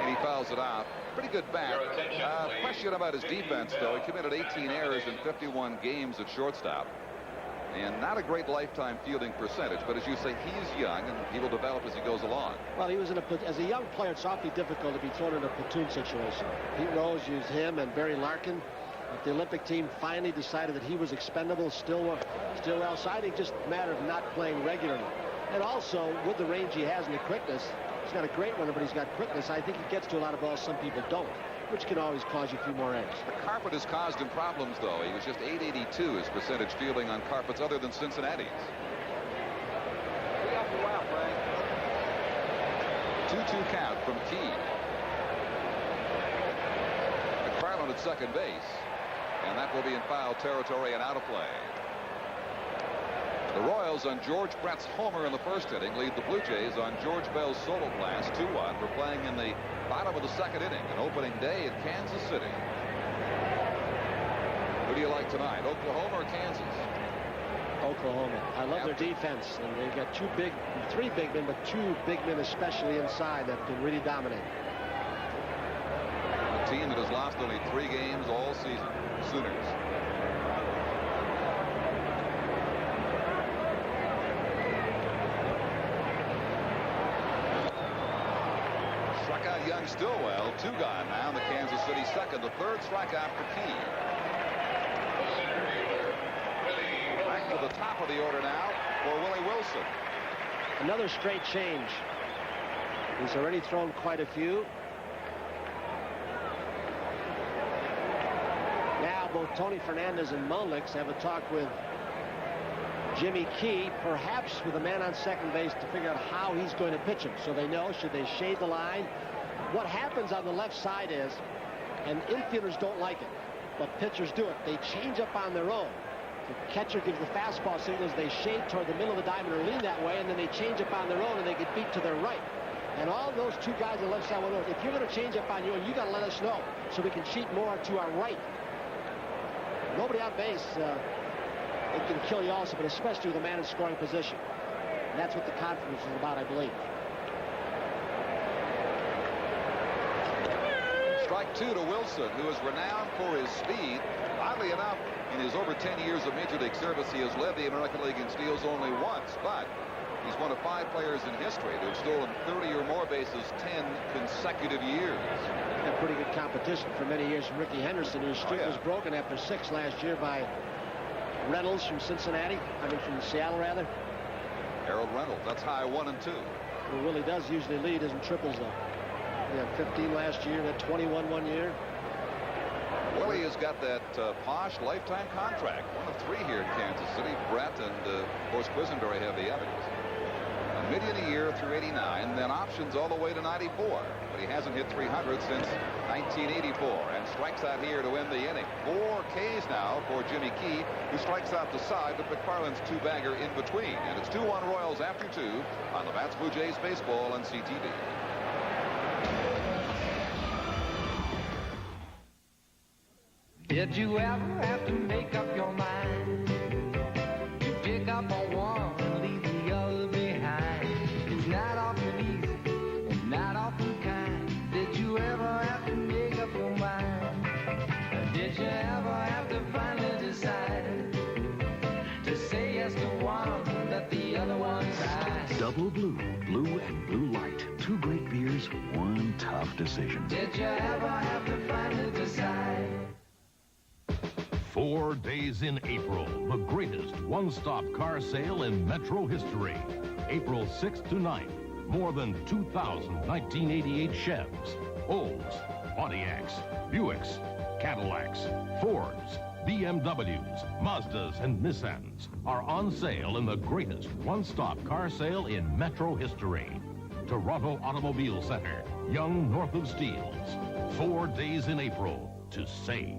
And he fouls it out. Pretty good bat. Question about his defense, though. He committed 18 errors in 51 games at shortstop. And not a great lifetime fielding percentage, but as you say, he's young and he will develop as he goes along. Well, he was as a young player, it's awfully difficult to be thrown in a platoon situation. Pete Rose used him and Barry Larkin. But the Olympic team finally decided that he was expendable, still outside. It's just a matter of not playing regularly. And also, with the range he has and the quickness, he's got a great runner, but he's got quickness. I think he gets to a lot of balls some people don't, which can always cause you a few more errors. The carpet has caused him problems, though. He was just .882 his percentage fielding on carpets other than Cincinnati's. 2-2 count from Key. McFarland at second base, and that will be in foul territory and out of play. The Royals on George Brett's homer in the first inning lead the Blue Jays on George Bell's solo blast 2-1. We're playing in the bottom of the second inning, an opening day in Kansas City. Who do you like tonight, Oklahoma or Kansas? Oklahoma. I love their defense, and they've got three big men, but two big men especially inside that can really dominate. A team that has lost only 3 games all season, Sooners. Struck out young Stillwell, 2 gone now in the Kansas City second, the third strikeout for Key. Back to the top of the order now for Willie Wilson. Another straight change. He's already thrown quite a few. Now both Tony Fernandez and Mulnix have a talk with Jimmy Key, perhaps with a man on second base to figure out how he's going to pitch him, so they know, should they shade the line. What happens on the left side is, and infielders don't like it, but pitchers do it, they change up on their own. The catcher gives the fastball signals, they shade toward the middle of the diamond or lean that way, and then they change up on their own and they get beat to their right. And all those 2 guys on the left side will know, if you're going to change up on your own, you got to let us know so we can cheat more to our right. Nobody on base, it can kill you also, but especially with a man in scoring position. And that's what the conference is about, I believe. Strike 2 to Wilson, who is renowned for his speed. Oddly enough, in his over 10 years of Major League service, he has led the American League in steals only once, but he's one of 5 players in history to have stolen 30 or more bases 10 consecutive years. Had pretty good competition for many years from Ricky Henderson, whose streak was broken after 6 last year by Reynolds from Cincinnati. I mean, from Seattle, rather. Harold Reynolds, that's high 1 and 2. Well, Willie does usually lead in triples, though. He had 15 last year and had 21 one year. Willie has got that posh lifetime contract. 1 of 3 here in Kansas City. Brett and, of course, Quisenberry have the others. $1 million a year through 89, then options all the way to 94. But he hasn't hit 300 since 1984 and strikes out here to end the inning. 4 Ks now for Jimmy Key, who strikes out the side, but McFarland's 2-bagger in between. And it's 2-1 Royals after 2 on the Bats Blue Jays Baseball on CTV. Did you ever have to make up your mind to pick up on one and leave the other behind? It's not often easy and not often kind. Did you ever have to make up your mind? Or did you ever have to finally decide to say yes to one that the other one tried? Double Blue, Blue and Blue Light. 2 great beers, 1 tough decision. Did you ever have to finally decide? 4 days in April, the greatest one-stop car sale in Metro history. April 6th to 9th, more than 2,000 1988 Chevs, Olds, Pontiacs, Buicks, Cadillacs, Fords, BMWs, Mazdas, and Nissans are on sale in the greatest one-stop car sale in Metro history. Toronto Automobile Center, Young north of Steeles. 4 days in April to save.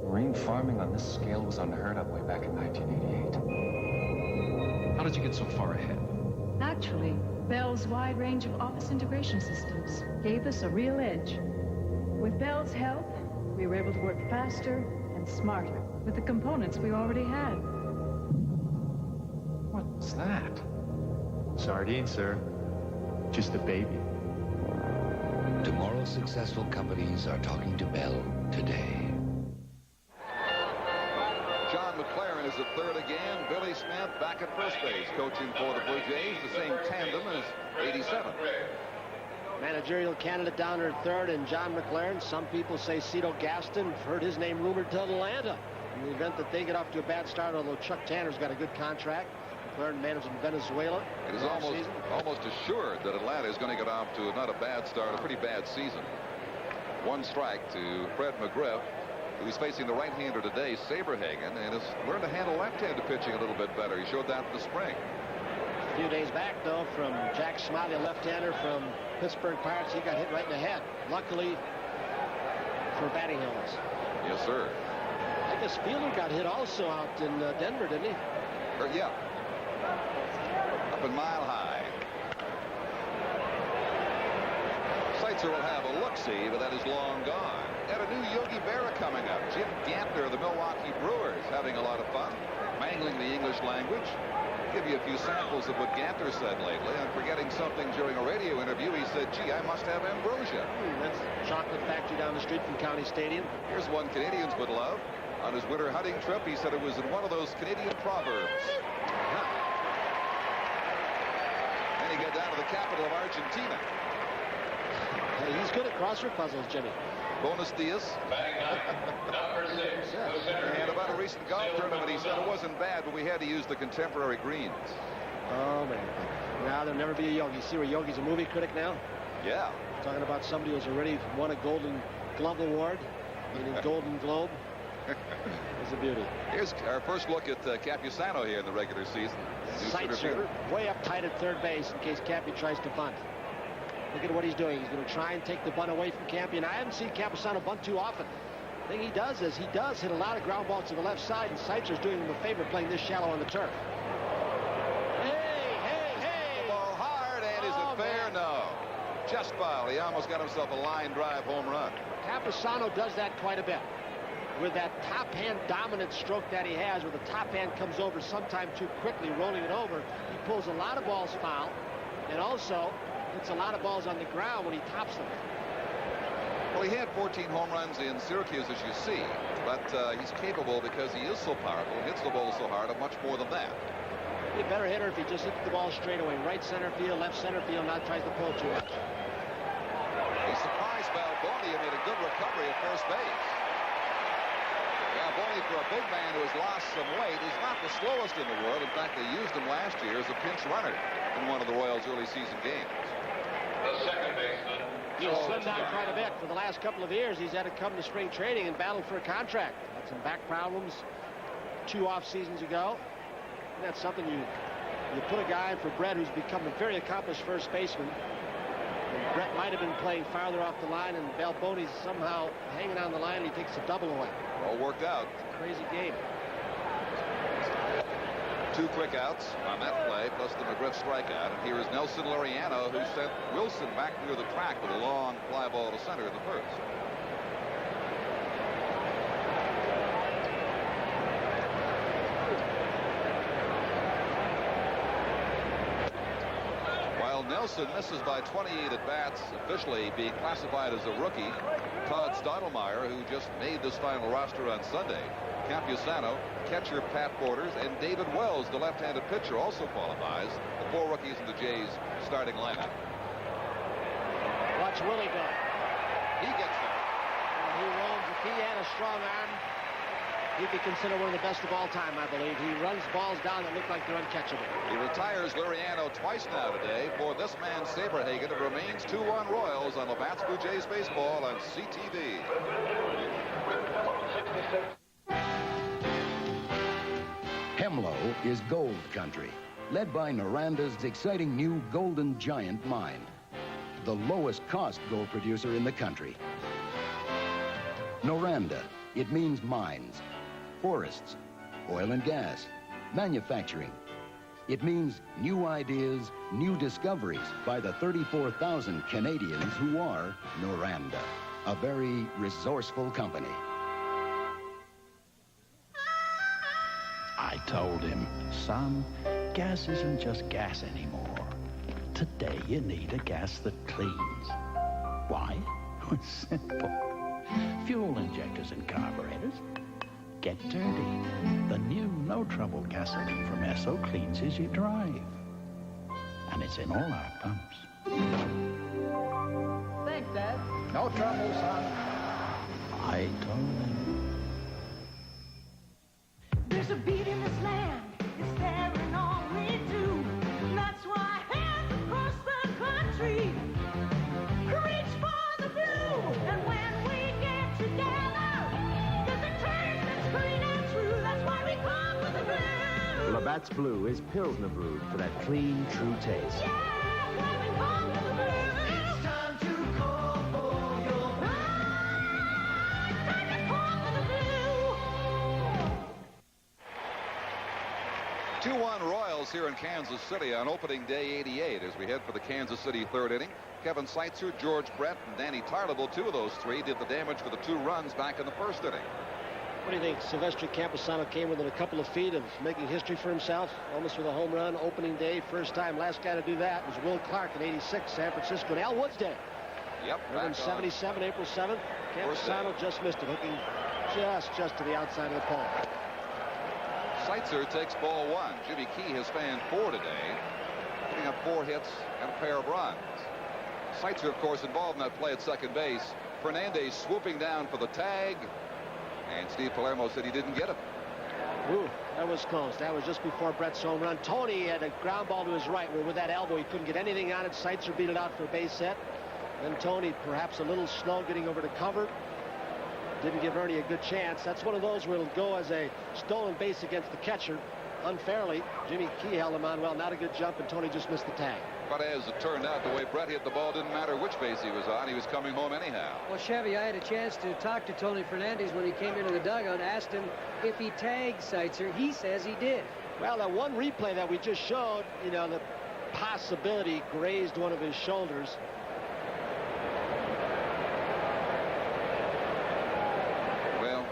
Marine farming on this scale was unheard of way back in 1988. How did you get so far ahead? Actually, Bell's wide range of office integration systems gave us a real edge. With Bell's help, we were able to work faster and smarter with the components we already had. What was that? Sardine, sir. Just a baby. Tomorrow's successful companies are talking to Bell today. John McLaren is at third again. Billy Smith back at first base, coaching for the Blue Jays, the same tandem as 87. Managerial candidate down at third, and John McLaren. Some people say Cito Gaston. Heard his name rumored to Atlanta in the event that they get off to a bad start, although Chuck Tanner's got a good contract. McLaren managed in Venezuela. It is almost assured that Atlanta is going to get off to not a bad start, a pretty bad season. One strike to Fred McGriff, who's facing the right-hander today, Saberhagen, and has learned to handle left-handed pitching a little bit better. He showed that in the spring. A few days back, though, from Jack Smiley, a left-hander from Pittsburgh Pirates, he got hit right in the head. Luckily for batting helmets. Yes, sir. I guess Fielder got hit also out in Denver, didn't he? Yeah. Up in Mile High. Seitzer will have a look-see, but that is long gone. And a new Yogi Berra coming up. Jim Gantner of the Milwaukee Brewers having a lot of fun, mangling the English language. Give you a few samples of what Gantner said lately, and forgetting something during a radio interview, he said, gee, I must have ambrosia. That's chocolate factory down the street from County Stadium. Here's one Canadians would love. On his winter hunting trip, he said it was in one of those Canadian proverbs. And he got down to the capital of Argentina. Hey, he's good at crossword puzzles, Jimmy. Buenos dias. Number 6. And about a recent golf tournament, he said it wasn't bad, but we had to use the contemporary greens. Oh, man. Now there'll never be a Yogi. See where Yogi's a movie critic now? Yeah. Talking about somebody who's already won a Golden Glove Award, meaning Golden Globe. It's a beauty. Here's our first look at Capusano here in the regular season. Seitzer way up tight at third base in case Cappy tries to bunt. Look at what he's doing. He's going to try and take the bunt away from Cappy, and I haven't seen Capusano bunt too often. The thing he does is he does hit a lot of ground balls to the left side, and Seitzer's doing him a favor playing this shallow on the turf. Hey! The ball hard, and is it fair? No. Just foul. He almost got himself a line drive home run. Capusano does that quite a bit. With that top hand dominant stroke that he has, where the top hand comes over sometime too quickly, rolling it over, he pulls a lot of balls foul, and also hits a lot of balls on the ground when he tops them. Well, he had 14 home runs in Syracuse, as you see, but he's capable because he is so powerful, hits the ball so hard, of much more than that. He'd be a better hitter if he just hits the ball straight away. Right center field, left center field, not tries to pull too much. He surprised Balboni and made a good recovery at first base. Balboni, for a big man who has lost some weight, is not the slowest in the world. In fact, they used him last year as a pinch runner in one of the Royals' early season games. The second baseman. He's slimmed down quite a bit. For the last couple of years, he's had to come to spring training and battle for a contract. Had some back problems 2 off seasons ago. And that's something you put a guy in for Brett who's become a very accomplished first baseman. And Brett might have been playing farther off the line, and Balboni's somehow hanging on the line, and he takes a double away. All worked out. Crazy game. 2 quick outs on that play, plus the McGriff strikeout. And here is Nelson Laureano, who sent Wilson back near the track with a long fly ball to center in the first. While Nelson misses by 28 at-bats, officially being classified as a rookie, Todd Stottlemyre, who just made this final roster on Sunday, Capusano, catcher Pat Borders, and David Wells, the left-handed pitcher, also qualifies. The 4 rookies in the Jays starting lineup. Watch Willie go. He gets there. He roams. If he had a strong arm, he'd be considered one of the best of all time, I believe. He runs balls down that look like they're uncatchable. He retires Laureano twice now today. For this man, Saberhagen, it remains 2-1 Royals on Labatt's Blue Jays baseball on CTV. Hemlo is gold country, led by Noranda's exciting new Golden Giant mine, the lowest cost gold producer in the country. Noranda, It means mines, forests, oil and gas, manufacturing. It means new ideas, new discoveries by the 34,000 Canadians who are Noranda, a very resourceful company. I told him, son, gas isn't just gas anymore. Today you need a gas that cleans. Why? It's simple. Fuel injectors and carburetors get dirty. The new no-trouble gasoline from Esso cleans as you drive. And it's in all our pumps. Thanks, Dad. No trouble, son. I told him. There's a beat in this land. It's there in all we do. That's why hands across the country reach for the blue. And when we get together, there's a taste that's green and true. That's why we come with the blue. Labatt's Blue is Pilsner brewed for that clean, true taste. Yeah, why we come with the blue. It's time to call for your blue. It's time to call for the blue. 2-1 Royals here in Kansas City on opening day 88 as we head for the Kansas City third inning. Kevin Seitzer, George Brett, and Danny Tarlevo, two of those three, did the damage for the 2 runs back in the first inning. What do you think? Silvestre Camposano came within a couple of feet of making history for himself, almost with a home run opening day. First time. Last guy to do that was Will Clark in '86, San Francisco, and Al Woods Day. Yep. In '77, April 7th. Camposano just missed it, hooking just to the outside of the pole. Seitzer takes ball 1. Jimmy Key has fanned 4 today, putting up 4 hits and a pair of runs. Seitzer, of course, involved in that play at second base. Fernandez swooping down for the tag, and Steve Palermo said he didn't get him. Ooh, that was close. That was just before Brett's home run. Tony had a ground ball to his right, where with that elbow he couldn't get anything on it. Seitzer beat it out for a base hit. Then Tony, perhaps a little slow getting over to cover. Didn't give Ernie a good chance. That's one of those where it'll go as a stolen base against the catcher unfairly. Jimmy Key held him on well. Not a good jump, and Tony just missed the tag. But as it turned out, the way Brett hit the ball didn't matter which base he was on. He was coming home anyhow. Well, Chevy, I had a chance to talk to Tony Fernandez when he came into the dugout and asked him if he tagged Seitzer. He says he did. Well, that one replay that we just showed, you know, the possibility grazed one of his shoulders. Well,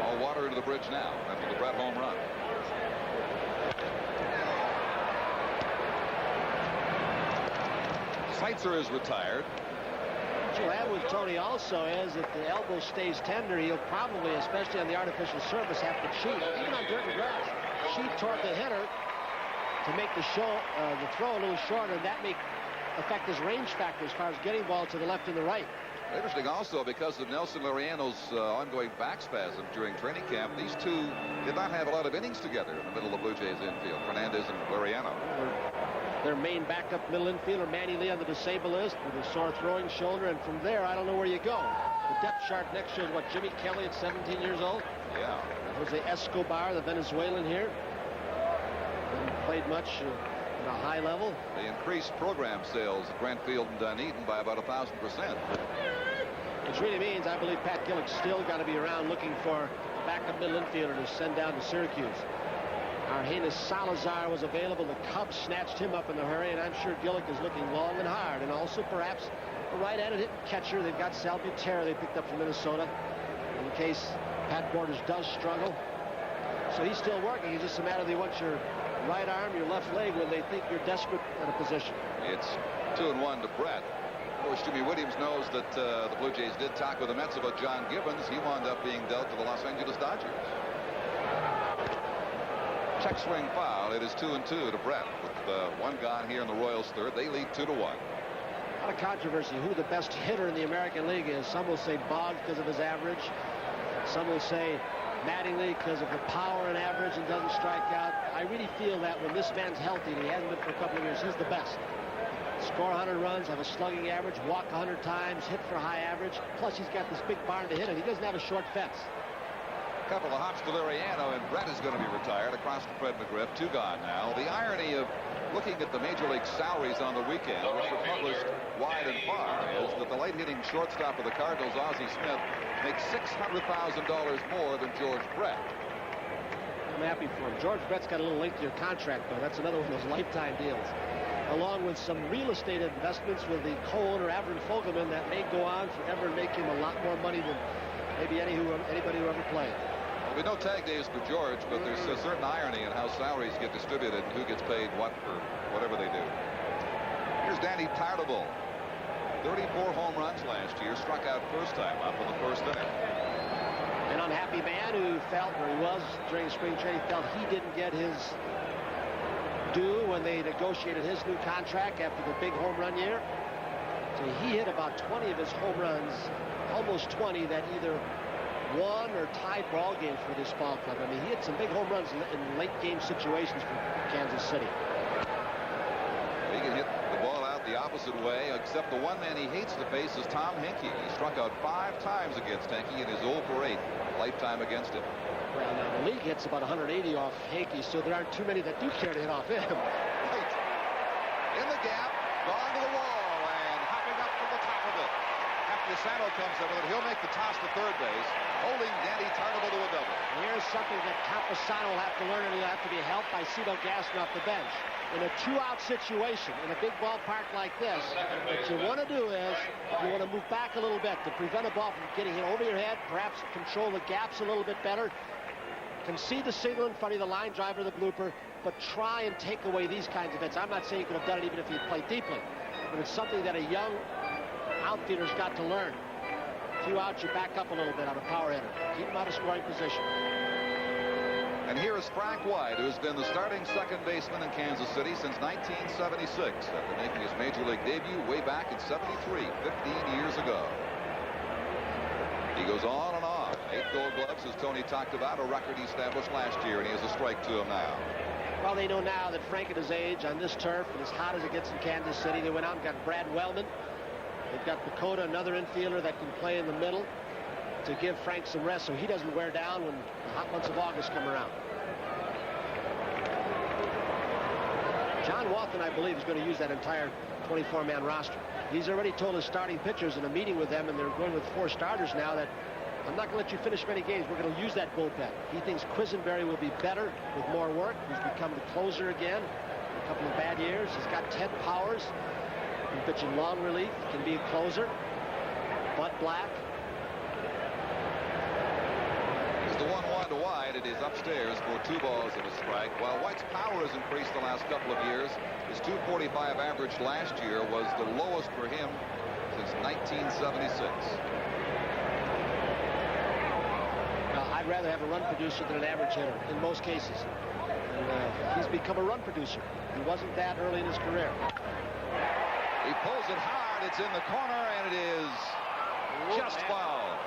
all water into the bridge now after the Brett home run. Seitzer is retired. What you'll have with Tony also is if the elbow stays tender, he'll probably, especially on the artificial surface, have to cheat. Even on dirt and grass, cheat toward the hitter to make the throw a little shorter, and that may affect his range factor as far as getting ball to the left and the right. Interesting also because of Nelson Laureano's ongoing back spasm during training camp. These two did not have a lot of innings together in the middle of the Blue Jays infield, Fernandez and Laureano. Their main backup middle infielder, Manny Lee, on the disabled list with a sore throwing shoulder, and from there, I don't know where you go. The depth chart next year is what, Jimmy Kelly at 17 years old? Yeah. Jose Escobar, the Venezuelan here. Hasn't played much at a high level. They increased program sales at Brentfield and Dunedin by about 1,000%. Which really means, I believe, Pat Gillick's still got to be around looking for a backup middle infielder to send down to Syracuse. Argenis Salazar was available. The Cubs snatched him up in a hurry, and I'm sure Gillick is looking long and hard. And also, perhaps, a right-handed hitting catcher. They've got Sal Butera they picked up from Minnesota in case Pat Borders does struggle. So he's still working. It's just a matter of they want your right arm, your left leg when they think you're desperate at a position. It's 2-1 to Brett. Of course, Jimmy Williams knows that the Blue Jays did talk with the Mets about John Gibbons. He wound up being dealt to the Los Angeles Dodgers. Check swing foul. It is 2-2 to Brett. With one gone here in the Royals third, they lead 2-1. A lot of controversy who the best hitter in the American League is. Some will say Boggs because of his average. Some will say Mattingly because of the power and average and doesn't strike out. I really feel that when this man's healthy, and he hasn't been for a couple of years, he's the best. Score 100 runs, have a slugging average, walk 100 times, hit for high average. Plus, he's got this big barn to hit it. He doesn't have a short fence. couple of hops to Liriano, and Brett is going to be retired across to Fred McGriff. 2 gone now. The irony of looking at the Major League salaries on the weekend, which were published wide and far, is that the late-hitting shortstop of the Cardinals, Ozzie Smith, makes $600,000 more than George Brett. I'm happy for him. George Brett's got a little lengthier contract, though. That's another one of those lifetime deals. Along with some real estate investments with the co-owner, Avram Fogelman, that may go on forever and make him a lot more money than maybe anybody who ever played. There'll be no tag days for George, but there's a certain irony in how salaries get distributed and who gets paid what for whatever they do. Here's Danny Tartabull. 34 home runs last year, struck out first time up in the first inning. An unhappy man who felt, or he was during spring training, felt he didn't get his due when they negotiated his new contract after the big home run year. So he hit about 20 of his home runs, almost 20, that either won or tied ball games for this ball club. I mean, he had some big home runs in late game situations for Kansas City. He can hit the ball out the opposite way, except the one man he hates to face is Tom Hinkie. He struck out 5 times against Hinkie and is 0 for 8 lifetime against him. Well, now the league hits about 180 off Hinkie, so there aren't too many that do care to hit off him. Right. In the gap, gone to the wall, and hopping up from the top of it. Campusano comes in with it. He'll make the toss to third base, holding Danny Tartabull to a double. Here's something that Campusano will have to learn, and he'll have to be helped by Cito Gaston off the bench. In a 2-out situation, in a big ballpark like this, what you want to do is you want to move back a little bit to prevent a ball from getting hit over your head, perhaps control the gaps a little bit better, concede the single in front of the line drive or the blooper, but try and take away these kinds of hits. I'm not saying you could have done it even if you played deeply, but it's something that a young outfielder's got to learn. A few outs, you back up a little bit on a power hitter. Keep him out of scoring position. And here is Frank White, who's been the starting second baseman in Kansas City since 1976, after making his Major League debut way back in '73, 15 years ago. He goes on and on. 8 Gold Gloves, as Tony talked about, a record he established last year, and he has a strike to him now. Well, they know now that Frank at his age on this turf, and as hot as it gets in Kansas City, they went out and got Brad Wellman. They've got Dakota, another infielder that can play in the middle, to give Frank some rest so he doesn't wear down when the hot months of August come around. John Walton, I believe, is going to use that entire 24-man roster. He's already told his starting pitchers in a meeting with them, and they're going with 4 starters now, that I'm not going to let you finish many games. We're going to use that bullpen. He thinks Quisenberry will be better with more work. He's become the closer again. A couple of bad years. He's got Ted Powers. He can pitch in long relief. Can be a closer. Bud Black. Here's the 1-1 to White. It is upstairs for 2 balls and a strike. While White's power has increased the last couple of years, his .245 average last year was the lowest for him since 1976. I'd rather have a run producer than an average hitter in most cases. And he's become a run producer. He wasn't that early in his career. He pulls it hard. It's in the corner, and it is just foul.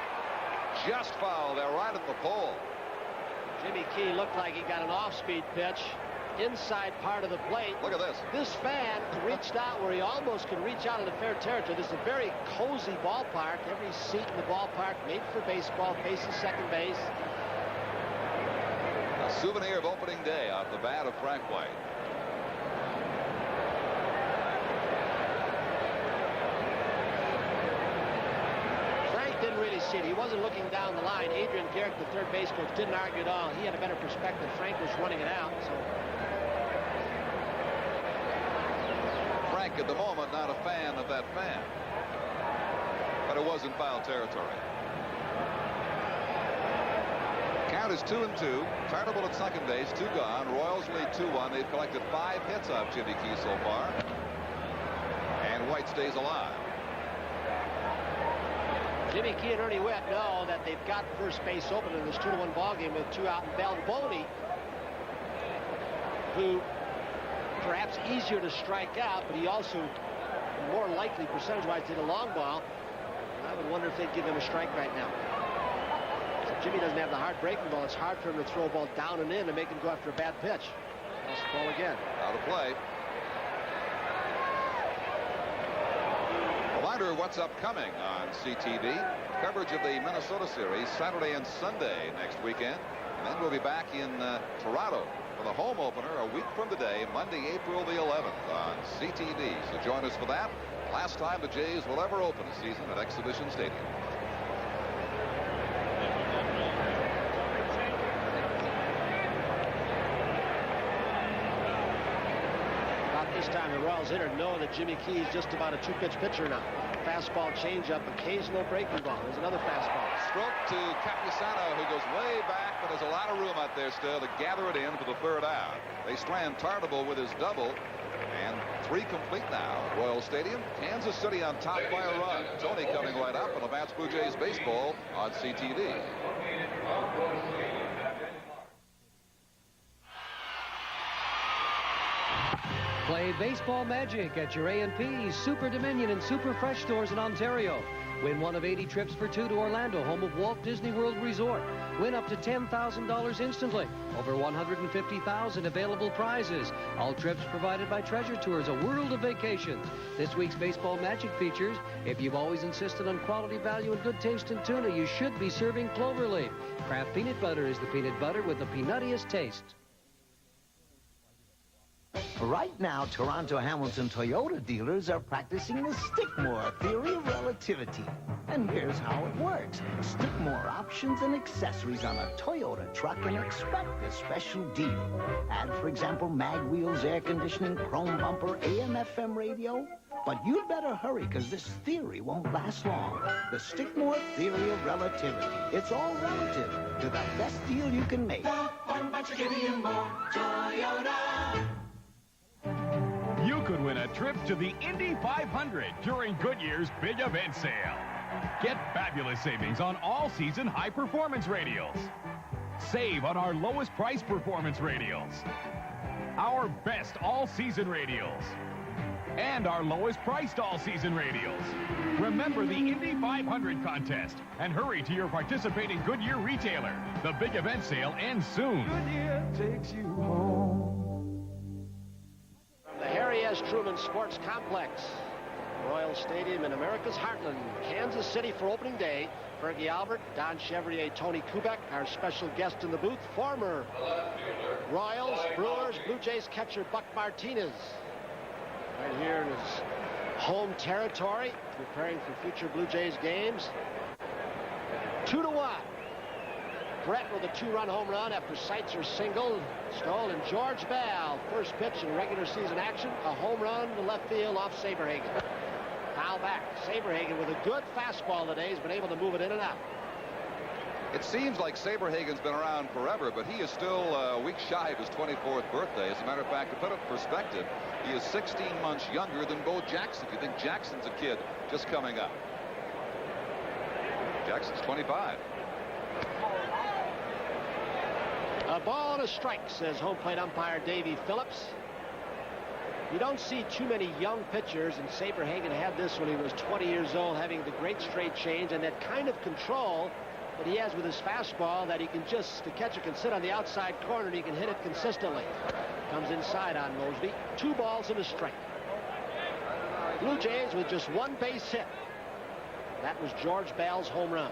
Just foul. They're right at the pole. Jimmy Key looked like he got an off-speed pitch inside part of the plate. Look at this. This fan reached out where he almost could reach out into fair territory. This is a very cozy ballpark. Every seat in the ballpark made for baseball. Faces second base. A souvenir of opening day off the bat of Frank White. Didn't really see it. He wasn't looking down the line. Adrian Garrett, the third base coach, didn't argue at all. He had a better perspective. Frank was running it out. So Frank, at the moment, not a fan of that fan. But it was in foul territory. Count is 2-2. Tartabull at second base, 2 gone. Royals lead 2-1. They've collected 5 hits off Jimmy Key so far. And White stays alive. Jimmy Key and Ernie Witt know that they've got first base open in this 2-1 ball game with 2 out. And Balboni, who perhaps easier to strike out, but he also more likely percentage-wise to hit a long ball. I would wonder if they'd give him a strike right now. So Jimmy doesn't have the hard breaking ball. It's hard for him to throw a ball down and in and make him go after a bad pitch. That's the ball again. Out of play. Reminder of what's upcoming on CTV. Coverage of the Minnesota series Saturday and Sunday next weekend. And then we'll be back in Toronto for the home opener a week from today, Monday, April the 11th on CTV. So join us for that. Last time the Jays will ever open a season at Exhibition Stadium. This time the Royals hitter know that Jimmy Key is just about a two-pitch pitcher now. Fastball, changeup, occasional breaking ball. There's another fastball. Stroke to Capusano, who goes way back, but there's a lot of room out there still to gather it in for the third out. They strand Tartable with his double, and 3 complete now. Royal Stadium, Kansas City on top by a run. Tony coming right up on the Bats Blue Jays baseball on CTV. Play Baseball Magic at your A&P, Super Dominion, and Super Fresh stores in Ontario. Win one of 80 trips for 2 to Orlando, home of Walt Disney World Resort. Win up to $10,000 instantly. Over 150,000 available prizes. All trips provided by Treasure Tours, a world of vacations. This week's Baseball Magic features, if you've always insisted on quality, value, and good taste in tuna, you should be serving Cloverleaf. Kraft Peanut Butter is the peanut butter with the peanuttiest taste. Right now, Toronto Hamilton Toyota dealers are practicing the Stickmore theory of relativity. And here's how it works. Stick more options and accessories on a Toyota truck and expect a special deal. Add, for example, mag wheels, air conditioning, chrome bumper, AM/FM radio. But you'd better hurry, because this theory won't last long. The Stickmore theory of relativity. It's all relative to the best deal you can make. But you're giving you more Toyota. You could win a trip to the Indy 500 during Goodyear's big event sale. Get fabulous savings on all-season high-performance radials. Save on our lowest price performance radials. Our best all-season radials. And our lowest priced all-season radials. Remember the Indy 500 contest and hurry to your participating Goodyear retailer. The big event sale ends soon. Goodyear takes you home. The Harry S. Truman Sports Complex, Royal Stadium in America's heartland, Kansas City for opening day. Fergie Albert, Don Chevrier, Tony Kubek, our special guest in the booth, former Royals, Brewers, Blue Jays catcher Buck Martinez. Right here in his home territory, preparing for future Blue Jays games. 2-1. Brett with a 2-run home run after Seitzer single. Stoll and George Bell, first pitch in regular season action, a home run to left field off Saberhagen. Foul back. Saberhagen with a good fastball today has been able to move it in and out. It seems like Saberhagen's been around forever, but he is still a week shy of his 24th birthday. As a matter of fact, to put it in perspective, he is 16 months younger than Bo Jackson. If you think Jackson's a kid just coming up. Jackson's 25. A ball and a strike, says home plate umpire Davey Phillips. You don't see too many young pitchers, and Saberhagen had this when he was 20 years old, having the great straight change and that kind of control that he has with his fastball, that he can just, the catcher can sit on the outside corner and he can hit it consistently. Comes inside on Mosby. 2 balls and a strike. Blue Jays with just 1 base hit. That was George Bell's home run.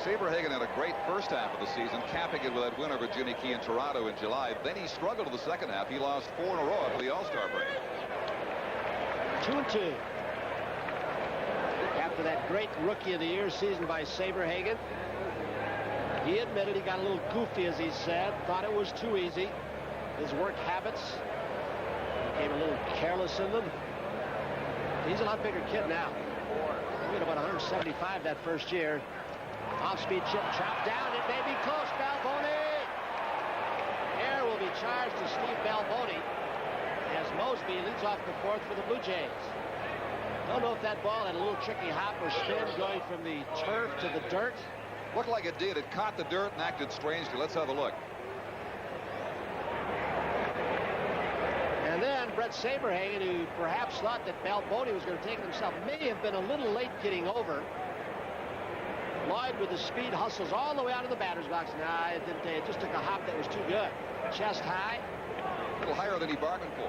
Saberhagen had a great first half of the season, capping it with that win over Jimmy Key in Toronto in July. Then he struggled in the second half. He lost 4 in a row after the All-Star break. 2-2. After that great Rookie of the Year season by Saberhagen, he admitted he got a little goofy, as he said, thought it was too easy. His work habits became a little careless in them. He's a lot bigger kid now. He had about 175 that first year. Off-speed chip chopped down. It may be close. Balboni. Air will be charged to Steve Balboni as Mosby leads off the 4th for the Blue Jays. Don't know if that ball had a little tricky hop or spin going from the turf to the dirt. Looked like it did. It caught the dirt and acted strangely. Let's have a look. And then Brett Saberhagen, who perhaps thought that Balboni was going to take it himself, may have been a little late getting over. Lloyd with the speed hustles all the way out of the batter's box. Nah, it just took a hop that was too good. Chest high. A little higher than he bargained for.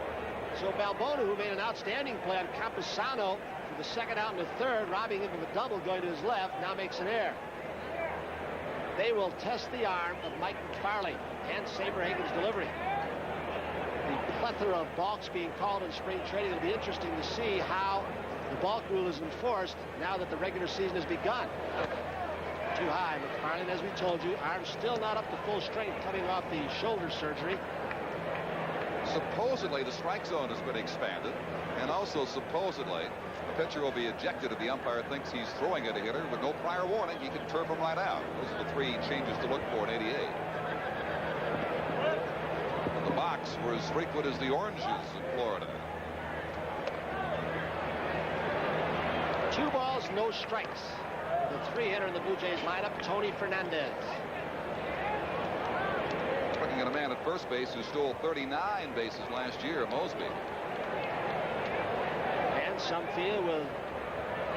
So Balbona, who made an outstanding play on Camposano for the second out and the third, robbing him of a double going to his left, now makes an error. They will test the arm of Mike McFarlane and Saberhagen's delivery. The plethora of balks being called in spring training, it'll be interesting to see how the balk rule is enforced now that the regular season has begun. Too high. McFarlane, as we told you, arm still not up to full strength coming off the shoulder surgery. Supposedly, the strike zone has been expanded, and also supposedly, the pitcher will be ejected if the umpire thinks he's throwing at a hitter with no prior warning. He can turf him right out. Those are the 3 changes to look for in 88. And the box were as frequent as the oranges in Florida. 2 balls, no strikes. The 3-hitter in the Blue Jays lineup, Tony Fernandez. Looking at a man at first base who stole 39 bases last year, Mosby. And some feel with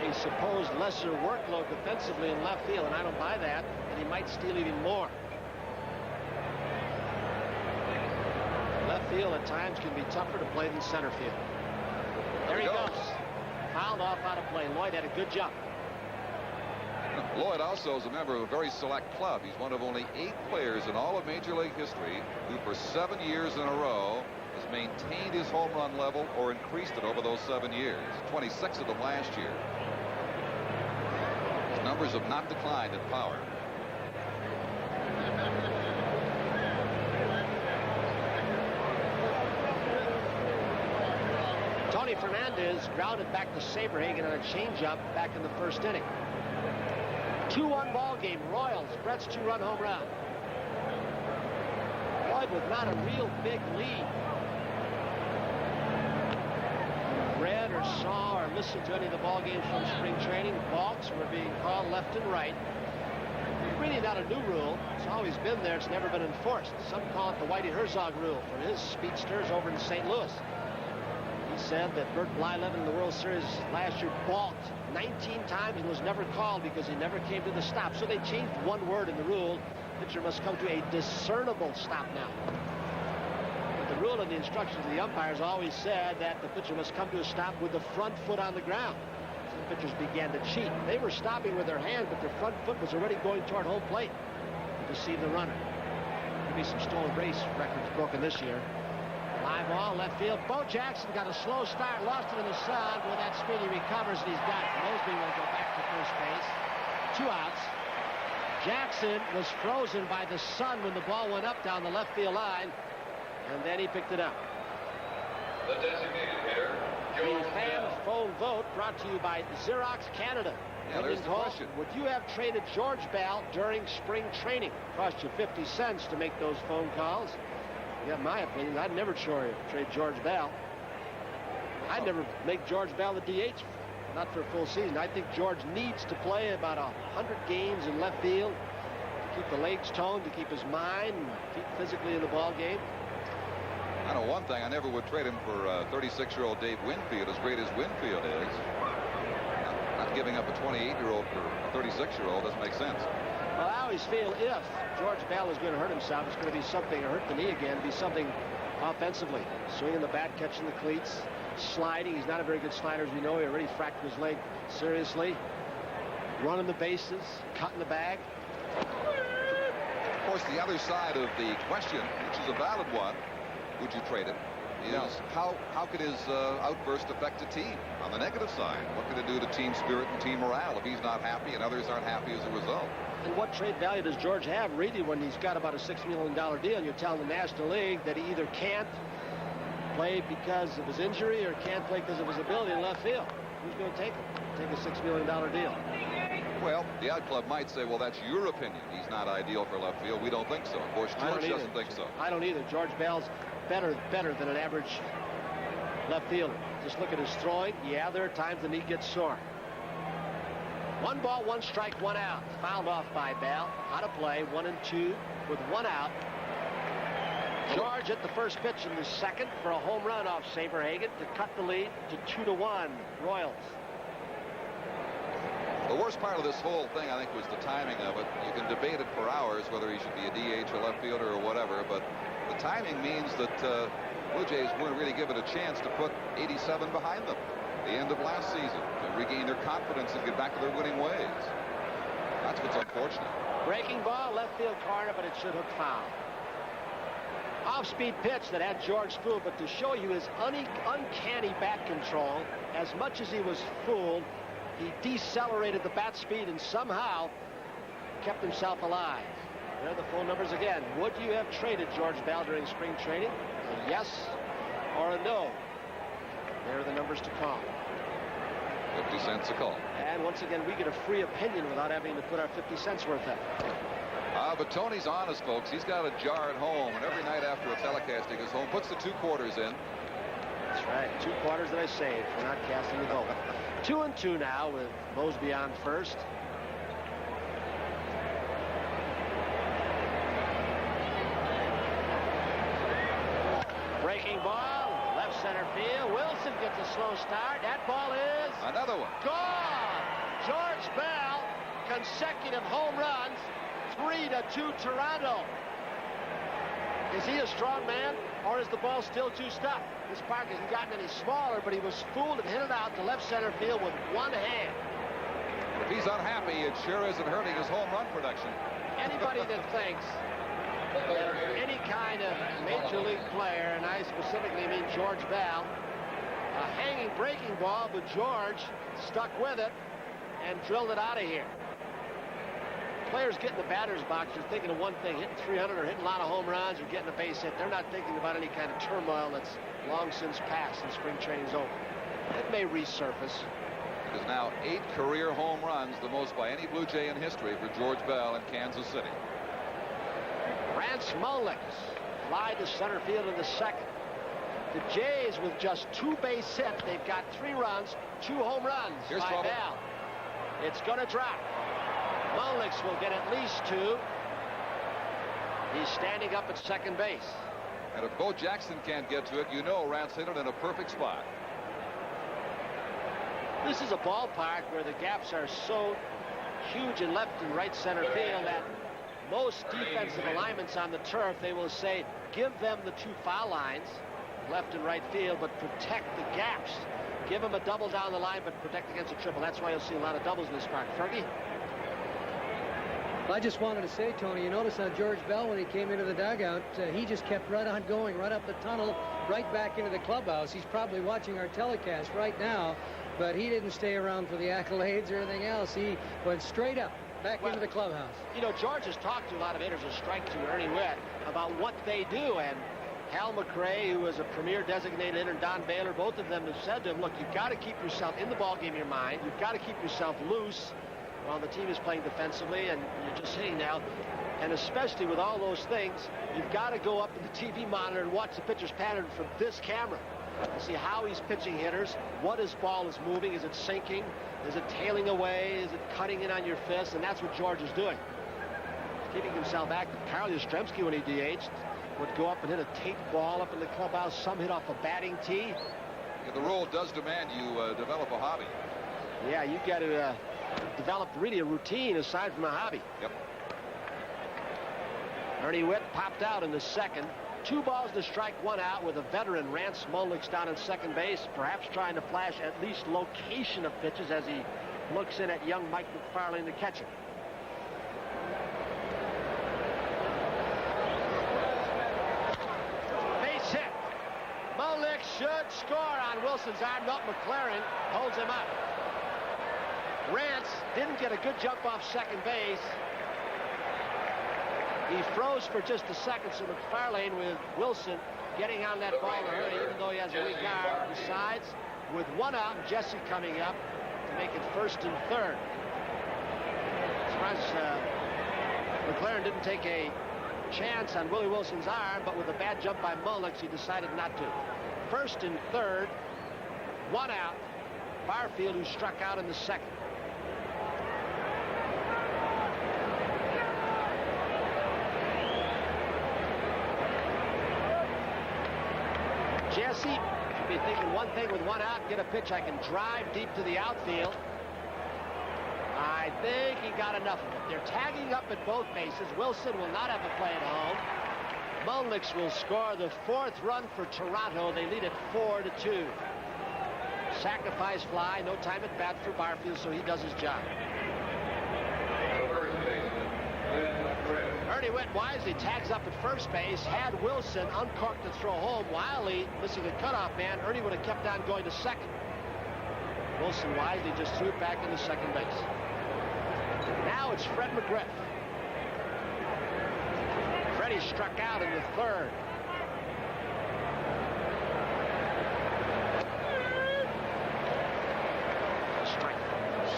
a supposed lesser workload defensively in left field, and I don't buy that, and he might steal even more. Left field at times can be tougher to play than center field. There he goes. Fouled off out of play. Lloyd had a good jump. Lloyd also is a member of a very select club. He's one of only 8 players in all of Major League history who for 7 years in a row has maintained his home run level or increased it over those 7 years. 26 of them last year. His numbers have not declined in power. Tony Fernandez grounded back to Saberhagen on a changeup back in the first inning. 2-1 ball game. Royals, Brett's 2-run home run. Lloyd with not a real big lead. Read or saw or listened to any of the ball games from spring training. Balks were being called left and right. Really not a new rule. It's always been there. It's never been enforced. Some call it the Whitey Herzog rule for his speedsters over in St. Louis. He said that Bert Blyleven in the World Series last year balked 19 times and was never called because he never came to the stop. So they changed one word in the rule. Pitcher must come to a discernible stop now. But the rule and the instructions of the umpires always said that the pitcher must come to a stop with the front foot on the ground. Some pitchers began to cheat. They were stopping with their hand, but their front foot was already going toward home plate to deceive the runner. There'll be some stolen base records broken this year. Live ball, left field. Bo Jackson got a slow start, lost it in the sun. With that speed, he recovers, and he's got it. Mosby will go back to first base. 2 outs. Jackson was frozen by the sun when the ball went up down the left field line, and then he picked it up. The designated hitter, The fan phone vote brought to you by Xerox Canada. Yeah, there's the question. Would you have traded George Bell during spring training? Cost you 50 cents to make those phone calls. You got my opinion. I'd never trade George Bell. I'd never make George Bell the DH, not for a full season. I think George needs to play about 100 games in left field to keep the legs toned, to keep his mind, keep physically in the ball game. I know one thing. I never would trade him for 36-year-old Dave Winfield, as great as Winfield is. Not giving up a 28-year-old for a 36-year-old doesn't make sense. Well, I always feel if George Bell is going to hurt himself, it's going to be something, or hurt the knee again, be something offensively. Swinging the bat, catching the cleats, sliding. He's not a very good slider, as we know. He already fractured his leg seriously. Running the bases, cutting the bag. Of course, the other side of the question, which is a valid one, would you trade it, is how could his outburst affect a team? On the negative side, what could it do to team spirit and team morale if he's not happy and others aren't happy as a result? And what trade value does George have, really, when he's got about a $6 million deal and you're telling the National League that he either can't play because of his injury or can't play because of his ability in left field? Who's going to take him? Take a $6 million deal. Well, the out club might say, well, that's your opinion. He's not ideal for left field. We don't think so. Of course, George doesn't think so. I don't either. George Bell's better than an average left fielder. Just look at his throwing. Yeah, there are times the knee gets sore. 1 ball, 1 strike, 1 out. Fouled off by Bell. Out of play, 1-2 with 1 out. George at the first pitch in the second for a home run off Saberhagen to cut the lead to 2-1 Royals. The worst part of this whole thing, I think, was the timing of it. You can debate it for hours whether he should be a DH or left fielder or whatever, but The timing means that Blue Jays weren't really given a chance to put 87 behind them at the end of last season to regain their confidence and get back to their winning ways. That's what's unfortunate. Breaking ball, left field corner, but it should hook foul. Off-speed pitch that had George fooled, but to show you his uncanny bat control, as much as he was fooled, he decelerated the bat speed and somehow kept himself alive. There are the phone numbers again. Would you have traded George Bell during spring training? A yes or a no? There are the numbers to call. 50 cents a call. And once again, we get a free opinion without having to put our 50 cents worth in. But Tony's honest, folks. He's got a jar at home, and every night after a telecast, he goes home, puts the 2 quarters in. That's right. 2 quarters that I saved for not casting the vote. 2-2 now with Mosby on first. Breaking ball, left center field. Wilson gets a slow start. That ball is another one. Gone. George Bell, consecutive home runs. 3-2 Toronto. Is he a strong man, or is the ball still too stuck? This park hasn't gotten any smaller, but he was fooled and hit it out to left center field with one hand. If he's unhappy, it sure isn't hurting his home run production. Anybody that thinks that any kind of major league player, and I specifically mean George Bell, a hanging breaking ball, but George stuck with it and drilled it out of here. Players get in the batter's box, they're thinking of one thing, hitting 300 or hitting a lot of home runs or getting a base hit. They're not thinking about any kind of turmoil that's long since passed and spring training's over. It may resurface. It is now 8 career home runs, the most by any Blue Jay in history for George Bell in Kansas City. Rance Mullix fly to center field in the second. The Jays with just 2 base hits, they've got 3 runs, 2 home runs. Here's by trouble. Bell. It's going to drop. Mullix will get at least 2. He's standing up at second base. And if Bo Jackson can't get to it, you know Rance hit it in a perfect spot. This is a ballpark where the gaps are so huge in left and right center field that most defensive alignments on the turf, they will say, give them the 2 foul lines, left and right field, but protect the gaps. Give them a double down the line, but protect against a triple. That's why you'll see a lot of doubles in this park. Fergie? I just wanted to say, Tony, you notice how George Bell, when he came into the dugout, he just kept right on going, right up the tunnel, right back into the clubhouse. He's probably watching our telecast right now, but he didn't stay around for the accolades or anything else. He went straight up, back into the clubhouse. You know, George has talked to a lot of hitters, a strike to Ernie Witt, about what they do, and Hal McRae, who is a premier designated hitter, and Don Baylor, both of them have said to him, look, you've got to keep yourself in the ballgame in your mind. You've got to keep yourself loose while the team is playing defensively, and you're just hitting now. And especially with all those things, you've got to go up to the TV monitor and watch the pitcher's pattern from this camera to see how he's pitching hitters, what his ball is moving. Is it sinking? Is it tailing away? Is it cutting in on your fist? And that's what George is doing. Keeping himself active. Karl Yastrzemski, when he DH'd, would go up and hit a taped ball up in the clubhouse. Some hit off a batting tee. Yeah, the role does demand you develop a hobby. Yeah, you got to develop really a routine aside from a hobby. Yep. Ernie Witt popped out in the second. 2 balls to strike, 1 out with a veteran Rance Mullix down at second base, perhaps trying to flash at least location of pitches as he looks in at young Mike McFarlane, the catcher. Base hit. Mullix should score on Wilson's arm. Milt McLaren holds him up. Rance didn't get a good jump off second base. He froze for just a second, so McFarlane with Wilson getting on that ball early, even though he has a weak arm. Besides, with 1 out, Jesse coming up to make it first and third. Surprised McLaren didn't take a chance on Willie Wilson's arm, but with a bad jump by Mullix, he decided not to. First and third, 1 out. Barfield, who struck out in the second. Jesse should be thinking one thing with 1 out, get a pitch I can drive deep to the outfield. I think he got enough of it. They're tagging up at both bases. Wilson will not have a play at home. Mulnix will score the 4th run for Toronto. They lead it 4-2. Sacrifice fly, no time at bat for Barfield, so he does his job. Ernie went wisely, tags up at first base, had Wilson uncorked to throw home. Wiley missing a cutoff man. Ernie would have kept on going to second. Wilson wisely just threw it back into second base. Now it's Fred McGriff. Freddie struck out in the 3rd. Strike.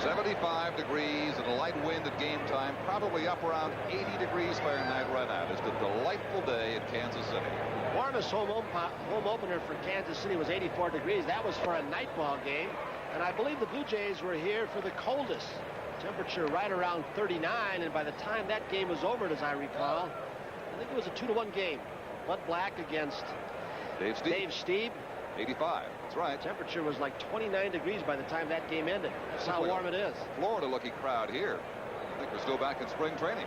75 degrees and a light wind at game time, probably up around 80 degrees Fahrenheit right now. It's a delightful day in Kansas City. Warmest home opener for Kansas City was 84 degrees. That was for a night ball game. And I believe the Blue Jays were here for the coldest. Temperature right around 39. And by the time that game was over, as I recall, I think it was a 2-1 game. Bud Black against Dave Stieb. 85. That's right. Temperature was like 29 degrees by the time that game ended. That's how warm it is. Florida-looking crowd here. I think we're still back in spring training.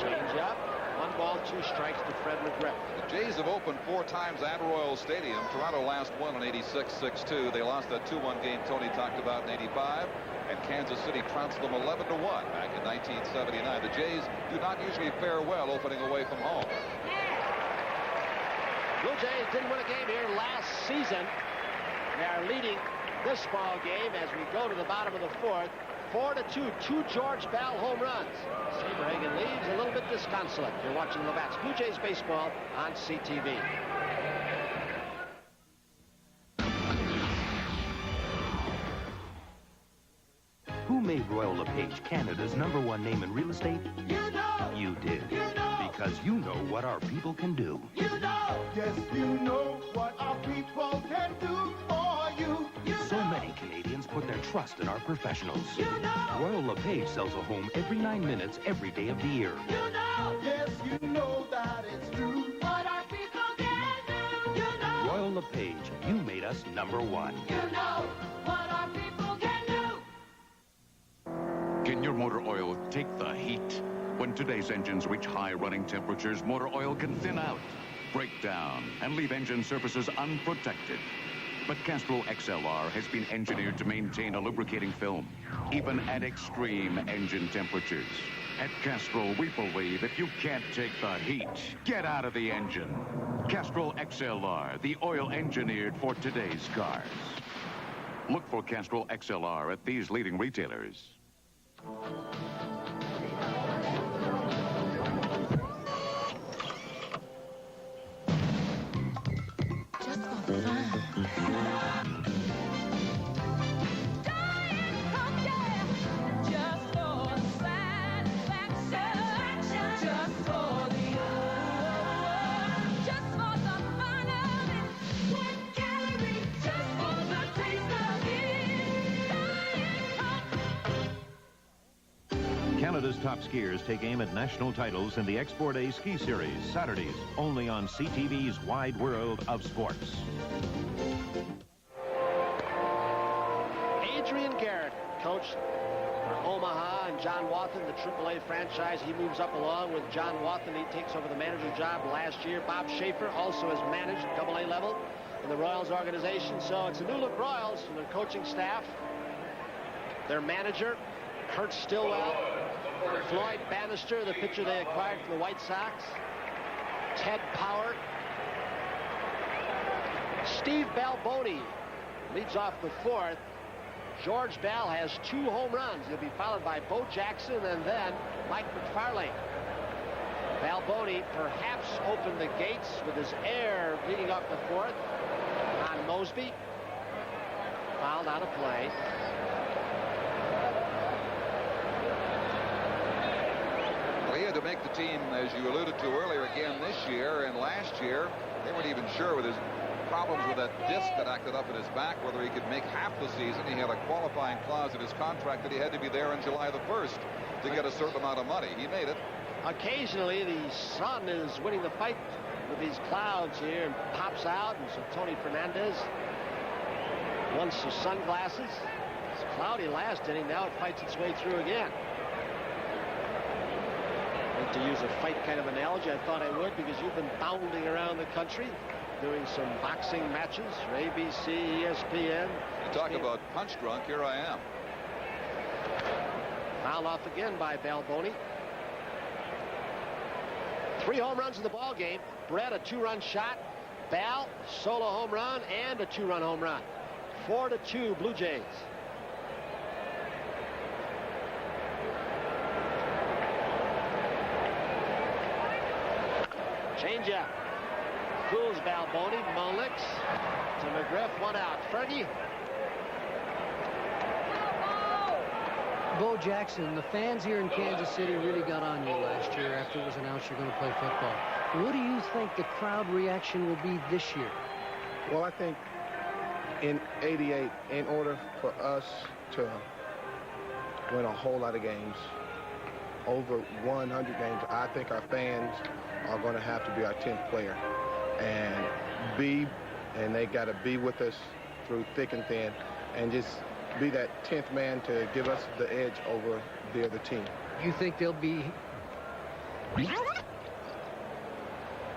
Change up. 1 ball, 2 strikes to Fred McGriff. The Jays have opened 4 times at Royal Stadium. Toronto last won in 86-6-2. They lost that 2-1 game Tony talked about in 85. And Kansas City trounced them 11-1 back in 1979. The Jays do not usually fare well opening away from home. Blue Jays didn't win a game here last season. They are leading this ball game as we go to the bottom of the 4th. 4-2, 2 George Bell home runs. Saberhagen leaves a little bit disconsolate. You're watching the Bats Blue Jays baseball on CTV. Who made Royal LePage Canada's #1 name in real estate? You know. You did. You know. Because you know what our people can do. You know. Yes, you know what our people can do for you. You So know. many Canadians put their trust in our professionals. You know. Royal LePage sells a home every 9 minutes, every day of the year. You know. Yes, you know that it's true. What our people can do. You know. Royal LePage, you made us #1. You know what our people can do. Can your motor oil take the heat? When today's engines reach high running temperatures, motor oil can thin out, break down, and leave engine surfaces unprotected. But Castrol XLR has been engineered to maintain a lubricating film, even at extreme engine temperatures. At Castrol, we believe if you can't take the heat, get out of the engine. Castrol XLR, the oil engineered for today's cars. Look for Castrol XLR at these leading retailers. Just for fun. Canada's top skiers take aim at national titles in the Export A Ski Series, Saturdays, only on CTV's Wide World of Sports. Adrian Garrett, coach for Omaha, and John Wathen, the AAA franchise. He moves up along with John Wathen. He takes over the manager job last year. Bob Schaefer also has managed AA level in the Royals organization. So it's a new look Royals from their coaching staff. Their manager, Kurt Stillwell. Floyd Bannister, the pitcher they acquired from the White Sox. Ted Power. Steve Balboni leads off the 4th. George Bell has 2 home runs. He'll be followed by Bo Jackson and then Mike McFarlane. Balboni perhaps opened the gates with his air leading off the 4th on Mosby. Fouled out of play. Well, he had to make the team, as you alluded to earlier, again this year. And last year, they weren't even sure with his problems with that disc that acted up in his back whether he could make half the season. He had a qualifying clause in his contract that he had to be there on July the 1st to get a certain amount of money. He made it. Occasionally, the sun is winning the fight with these clouds here and pops out. And so Tony Fernandez wants some sunglasses. It's cloudy last inning. Now it fights its way through again. to use a fight kind of analogy. I thought I would, because you've been bounding around the country doing some boxing matches for ABC, ESPN. You talk about punch drunk, here I am. Foul off again by Balboni. 3 home runs in the ball game. Brett, a 2-run shot. Bal, solo home run and a 2-run home run. 4-2 Blue Jays. Changeup. Fools Balboni. Molix to McGriff. 1 out. Fergie. Bo Jackson, the fans here in Kansas City really got on you last year after it was announced you're going to play football. What do you think the crowd reaction will be this year? Well, I think in '88, in order for us to win a whole lot of games, over 100 games, I think our fans are going to have to be our 10th player and they got to be with us through thick and thin and just be that 10th man to give us the edge over the other team. You think they'll be...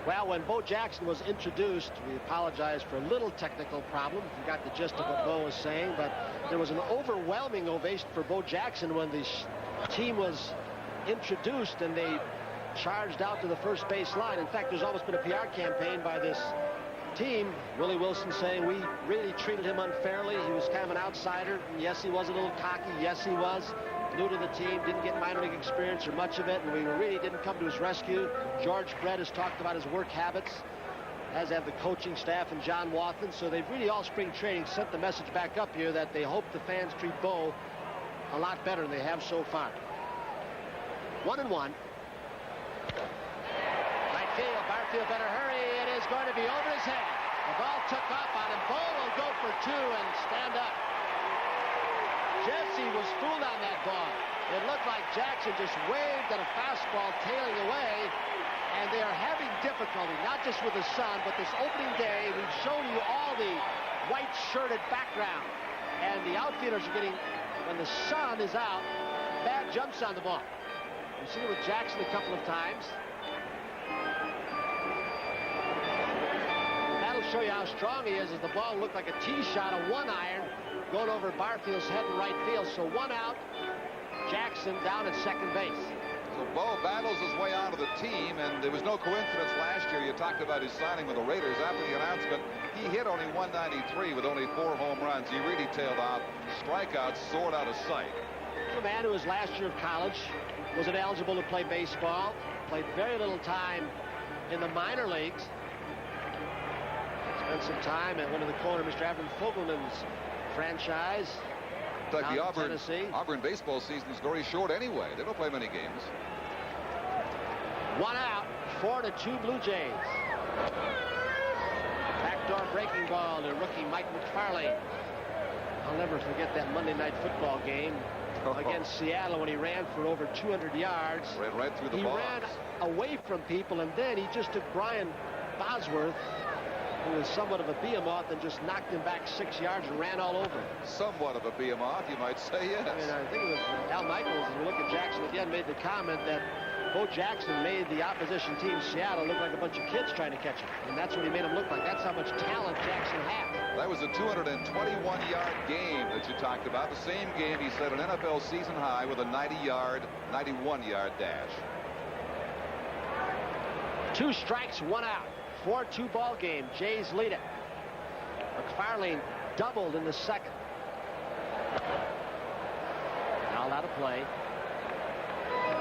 Well, when Bo Jackson was introduced, we apologize for a little technical problem. You got the gist of what Bo was saying, but there was an overwhelming ovation for Bo Jackson when the team was introduced and they charged out to the first base line. In fact, there's almost been a PR campaign by this team. Willie Wilson saying we really treated him unfairly. He was kind of an outsider. And yes, he was a little cocky. Yes, he was new to the team, didn't get minor league experience or much of it, and we really didn't come to his rescue. George Brett has talked about his work habits, as have the coaching staff and John Wathan. So they've really, all spring training, sent the message back up here that they hope the fans treat Bo a lot better than they have so far. 1-1. Right field. Barfield better hurry. It is going to be over his head. The ball took off on him. Bo will go for 2 and stand up. Jesse was fooled on that ball. It looked like Jackson just waved at a fastball tailing away, and they are having difficulty, not just with the sun, but this opening day. We've shown you all the white-shirted background, and the outfielders are getting, when the sun is out, bad jumps on the ball. We've seen it with Jackson a couple of times. That'll show you how strong he is, as the ball looked like a tee shot, a 1-iron, going over Barfield's head in right field. So 1 out, Jackson down at second base. So Bo battles his way onto the team, and there was no coincidence last year. You talked about his signing with the Raiders. After the announcement, he hit only 193 with only 4 home runs. He really tailed off. Strikeouts soared out of sight. A man who was last year of college, was ineligible to play baseball, played very little time in the minor leagues. Spent some time at one of the corner, Mr. Avram Fogelman's franchise. In fact, the Auburn baseball season is very short anyway. They don't play many games. 1 out, 4-2 Blue Jays. Backdoor breaking ball to rookie Mike McFarlane. I'll never forget that Monday Night Football game against Seattle when he ran for over 200 yards. Ran right through the box. He ran away from people, and then he just took Brian Bosworth, who was somewhat of a behemoth, and just knocked him back 6 yards and ran all over him. Somewhat of a behemoth, you might say, yes. I mean, I think it was Al Michaels, as we look at Jackson again, made the comment that Bo Jackson made the opposition team, Seattle, look like a bunch of kids trying to catch him. And that's what he made him look like. That's how much talent Jackson had. That was a 221-yard game that you talked about. The same game he set an NFL season high with a 91-yard dash. 2 strikes, 1 out. 4-2 ball game. Jays lead it. McFarlane doubled in the second. Now out of play.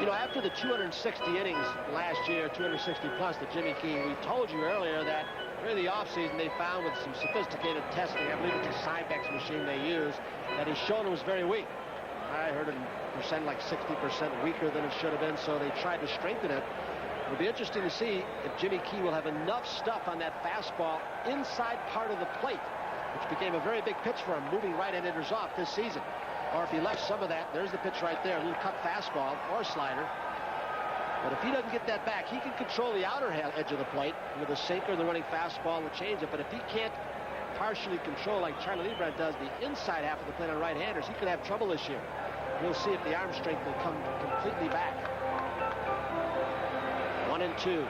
You know, after the 260 innings last year, 260 plus that Jimmy Key, we told you earlier that during the offseason they found with some sophisticated testing, I believe it's a Cybex machine they use, that his shoulder was very weak. I heard it percent like 60% weaker than it should have been, so they tried to strengthen it. It'll be interesting to see if Jimmy Key will have enough stuff on that fastball inside part of the plate, which became a very big pitch for him, moving right-hand hitters off this season. Or if he left some of that, there's the pitch right there, a little cut fastball or slider. But if he doesn't get that back, he can control the outer edge of the plate with a sinker, the running fastball, and the changeup. But if he can't partially control, like Charlie Leibrandt does, the inside half of the plate on right-handers, he could have trouble this year. We'll see if the arm strength will come completely back. 1-2.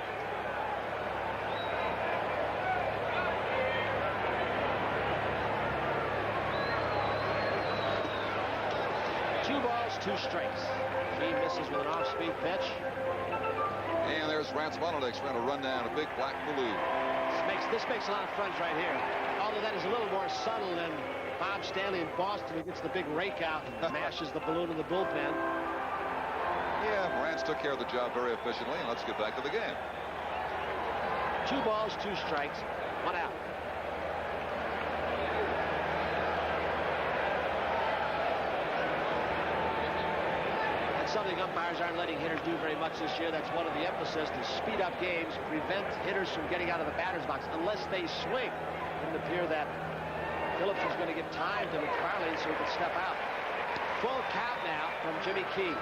Two balls, two strikes. He misses with an off-speed pitch. And there's Rance Monolix trying to run down a big black balloon. This makes a lot of friends right here. Although that is a little more subtle than Bob Stanley in Boston, who gets the big rake out and smashes the balloon in the bullpen. Yeah, Rance took care of the job very efficiently, and let's get back to the game. 2 balls, 2 strikes, 1 out. That's something umpires aren't letting hitters do very much this year. That's one of the emphasis, to speed up games, prevent hitters from getting out of the batter's box unless they swing. It didn't appear that Phillips was going to give time to McFarlane so he could step out. Full count now from Jimmy Key.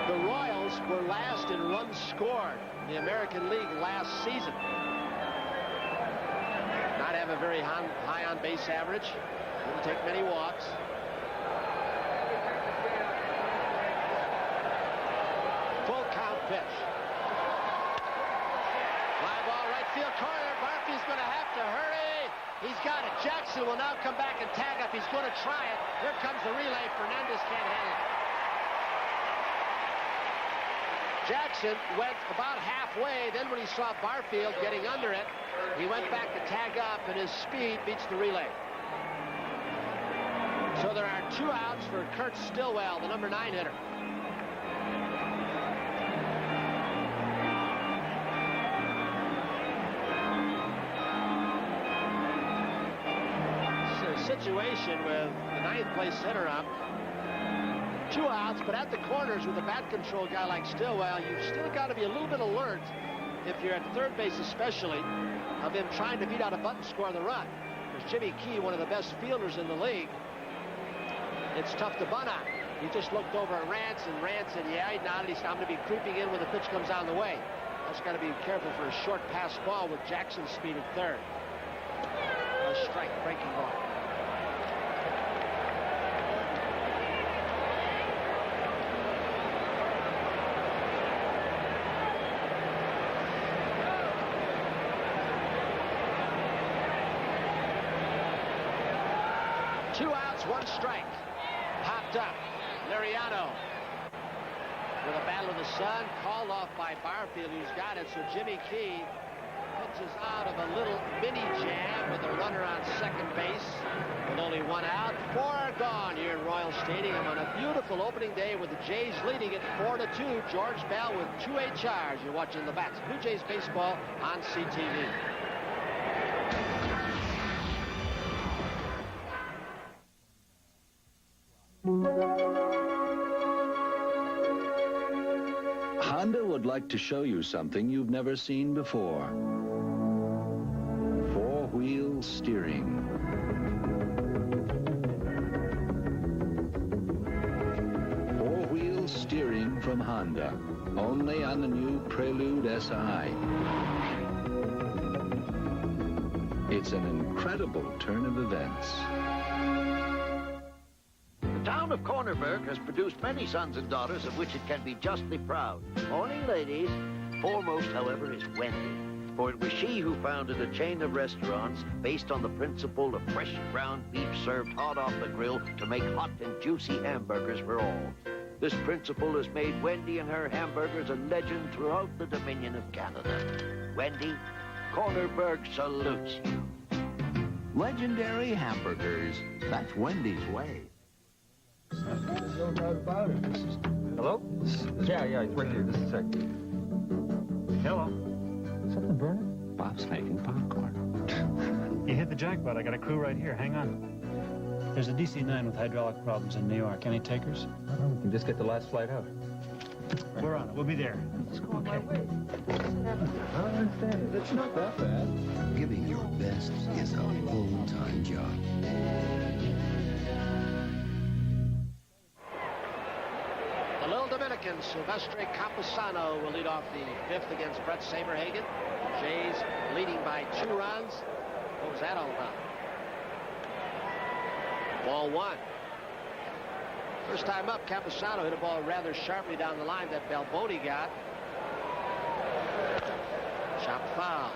The Royals were last in runs scored in the American League last season. Not have a very high on base average. Didn't take many walks. Full count pitch. Fly ball right field corner. Barfiel's going to have to hurry. He's got it. Jackson will now come back and tag up. He's going to try it. Here comes the relay. Fernandez can't handle it. Jackson went about halfway. Then when he saw Barfield getting under it, he went back to tag up, and his speed beats the relay. So there are 2 outs for Kurt Stillwell, the number 9 hitter. Situation with the 9th place hitter up. 2 outs, but at the corners with a bat control guy like Stillwell, you've still got to be a little bit alert, if you're at third base especially, of him trying to beat out a bunt and score the run. Because Jimmy Key, one of the best fielders in the league, it's tough to bunt on. He just looked over at Rance, and Rance said, yeah, he nodded. He said, I'm going to be creeping in when the pitch comes on the way. That's got to be careful for a short pass ball with Jackson's speed at third. A strike, breaking ball. Two outs, 1 strike. Popped up. Liriano with a battle of the sun, called off by Barfield, who's got it. So Jimmy Key pitches out of a little mini jam with a runner on second base with only 1 out. 4 gone here in Royal Stadium on a beautiful opening day with the Jays leading it 4-2. George Bell with 2 HRs. You're watching the Bats Blue Jays baseball on CTV. Honda would like to show you something you've never seen before. 4-wheel steering. 4-wheel steering from Honda. Only on the new Prelude SI. It's an incredible turn of events. The town of Cornerburg has produced many sons and daughters of which it can be justly proud. Morning, ladies. Foremost, however, is Wendy. For it was she who founded a chain of restaurants based on the principle of fresh ground beef served hot off the grill to make hot and juicy hamburgers for all. This principle has made Wendy and her hamburgers a legend throughout the Dominion of Canada. Wendy, Cornerburg salutes you. Legendary hamburgers. That's Wendy's way. There's no doubt about it. Hello? Yeah, it's right here. Just a sec. Hello? Something burning? Bob's making popcorn. You hit the jackpot. I got a crew right here. Hang on. There's a DC-9 with hydraulic problems in New York. Any takers? We can just get the last flight out. We're on it. We'll be there. It's going my way. I understand. It's not that bad. Giving your best is a full-time job. The little Dominican, Silvestre Camposano, will lead off the 5th against Brett Saberhagen. Jays leading by 2 runs. What was that all about? Ball 1. First time up, Camposano hit a ball rather sharply down the line that Balboni got. Chop foul.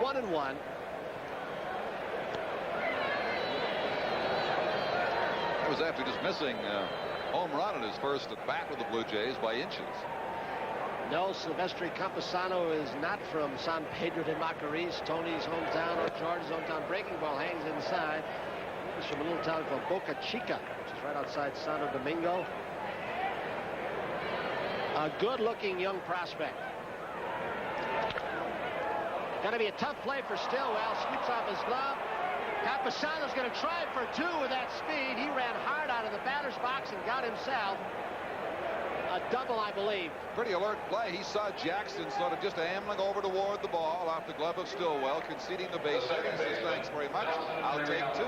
1-1. It was after just missing a home run in his first at bat with the Blue Jays by inches. No, Silvestre Camposano is not from San Pedro de Macorís, Tony's hometown or George's hometown. Breaking ball hangs inside. He's from a little town called Boca Chica, which is right outside Santo Domingo. A good-looking young prospect. Going to be a tough play for Stillwell. Scoops off his glove. Camposano's going to try for two with that speed. He ran hard out of the batter's box and got himself a double, I believe. Pretty alert play. He saw Jackson sort of just ambling over toward the ball off the glove of Stillwell, conceding the base hit. He says, thanks very much. I'll take two.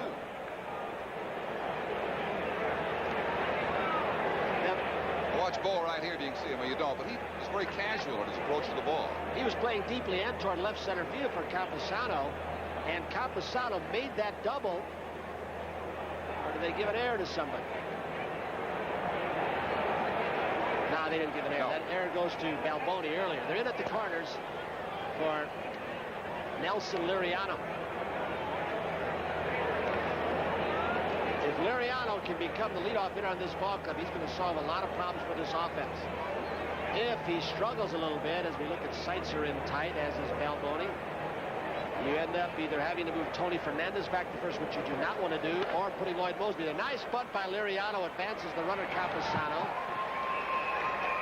Watch Bo right here if you can see him, or you don't, but he was very casual in his approach to the ball. He was playing deeply and toward left center field for Camposano, and Camposano made that double. Or did they give an error to somebody? No, they didn't give an error. No. That error goes to Balboni earlier. They're in at the corners for Nelson Liriano. If Liriano can become the leadoff hitter on this ball club, he's going to solve a lot of problems for this offense. If he struggles a little bit, as we look at Seitzer in tight, as is Balboni, you end up either having to move Tony Fernandez back to first, which you do not want to do, or putting Lloyd Mosby. A nice bunt by Liriano advances the runner Camposano.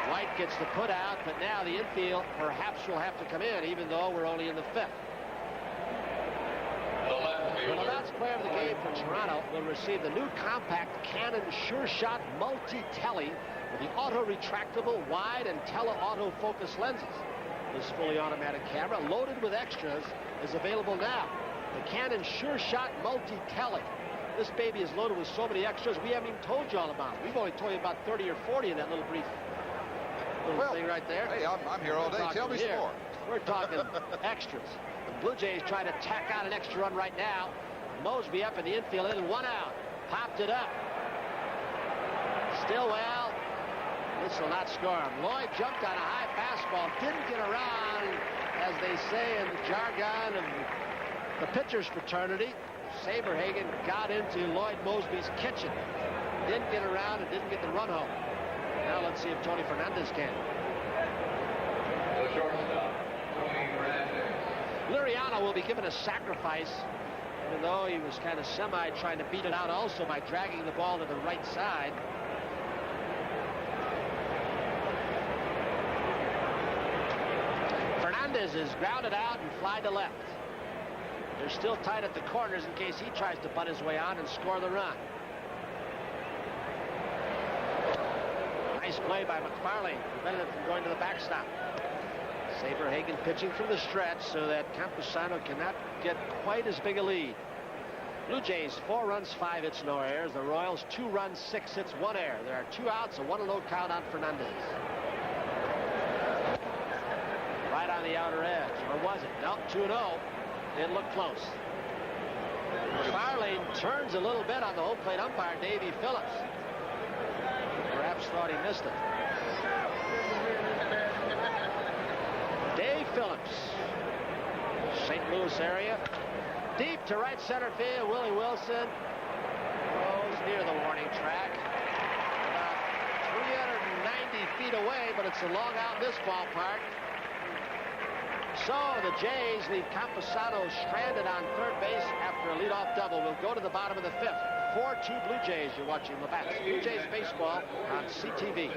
White gets the put out, but now the infield perhaps will have to come in, even though we're only in the fifth. The last player of the game for Toronto will receive the new compact Canon Sure Shot Multi-Tele with the auto-retractable wide and tele-autofocus lenses. This fully automatic camera, loaded with extras, is available now. The Canon Sure Shot Multi-Tele. This baby is loaded with so many extras, we haven't even told you all about it. We've only told you about 30 or 40 in that little brief thing right there. Hey, I'm here all day. Tell me some more. We're talking extras. The Blue Jays try to tack on an extra run right now. Mosby up in the infield, in 1 out. Popped it up. Stillwell. This will not score him. Lloyd jumped on a high fastball. Didn't get around, as they say in the jargon of the pitcher's fraternity. Saberhagen got into Lloyd Mosby's kitchen. Didn't get around and didn't get the run home. Now let's see if Tony Fernandez can. The shortstop, Tony Fernandez. Liriano will be given a sacrifice, even though he was kind of trying to beat it out also by dragging the ball to the right side. Fernandez is grounded out and fly to left. They're still tight at the corners in case he tries to butt his way on and score the run. Nice play by McFarlane, prevented it from going to the backstop. Saberhagen pitching from the stretch so that Camposano cannot get quite as big a lead. Blue Jays 4 runs, 5 hits, no errors. The Royals 2 runs, 6 hits, 1 error. There are 2 outs, a 1-0 count on Fernandez. Right on the outer edge, or was it? No, 2-0. It looked close. McFarlane turns a little bit on the home plate umpire, Davey Phillips. Perhaps thought he missed it. Dave Phillips, St. Louis area. Deep to right center field, Willie Wilson goes near the warning track. About 390 feet away, but it's a long out in this ballpark. So the Jays leave Camposano stranded on third base after a leadoff double. We'll go to the bottom of the fifth. 4-2 Blue Jays. You're watching Labatt's Blue Jays baseball on CTV.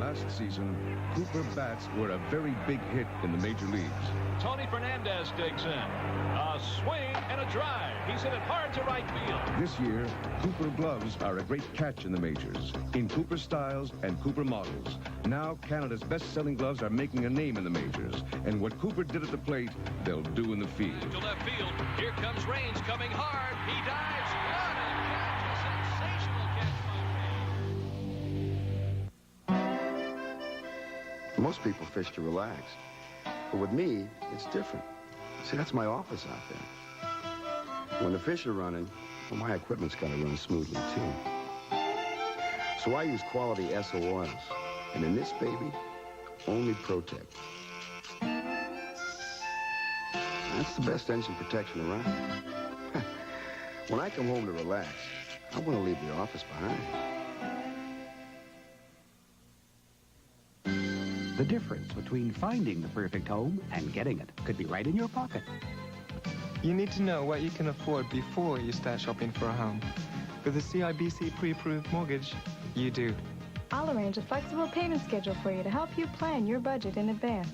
Last season, Cooper bats were a very big hit in the major leagues. Tony Fernandez digs in. A swing and a drive. He's hit it hard to right field. This year, Cooper gloves are a great catch in the majors, in Cooper styles and Cooper models. Now, Canada's best-selling gloves are making a name in the majors, and what Cooper did at the plate, they'll do in the field. To left field. Here comes Raines coming hard. He dives. What a catch. A sensational catch. Most people fish to relax. But with me, it's different. See, that's my office out there. When the fish are running, Well, my equipment's got to run smoothly, too. So I use quality SO oils. And in this baby, only Protect. That's the best engine protection around. When I come home to relax, I want to leave the office behind. The difference between finding the perfect home and getting it could be right in your pocket. You need to know what you can afford before you start shopping for a home. With a CIBC pre-approved mortgage, you do. I'll arrange a flexible payment schedule for you to help you plan your budget in advance.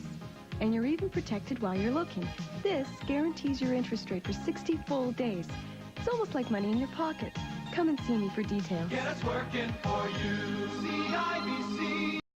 And you're even protected while you're looking. This guarantees your interest rate for 60 full days. It's almost like money in your pocket. Come and see me for details. Get us working for you. CIBC.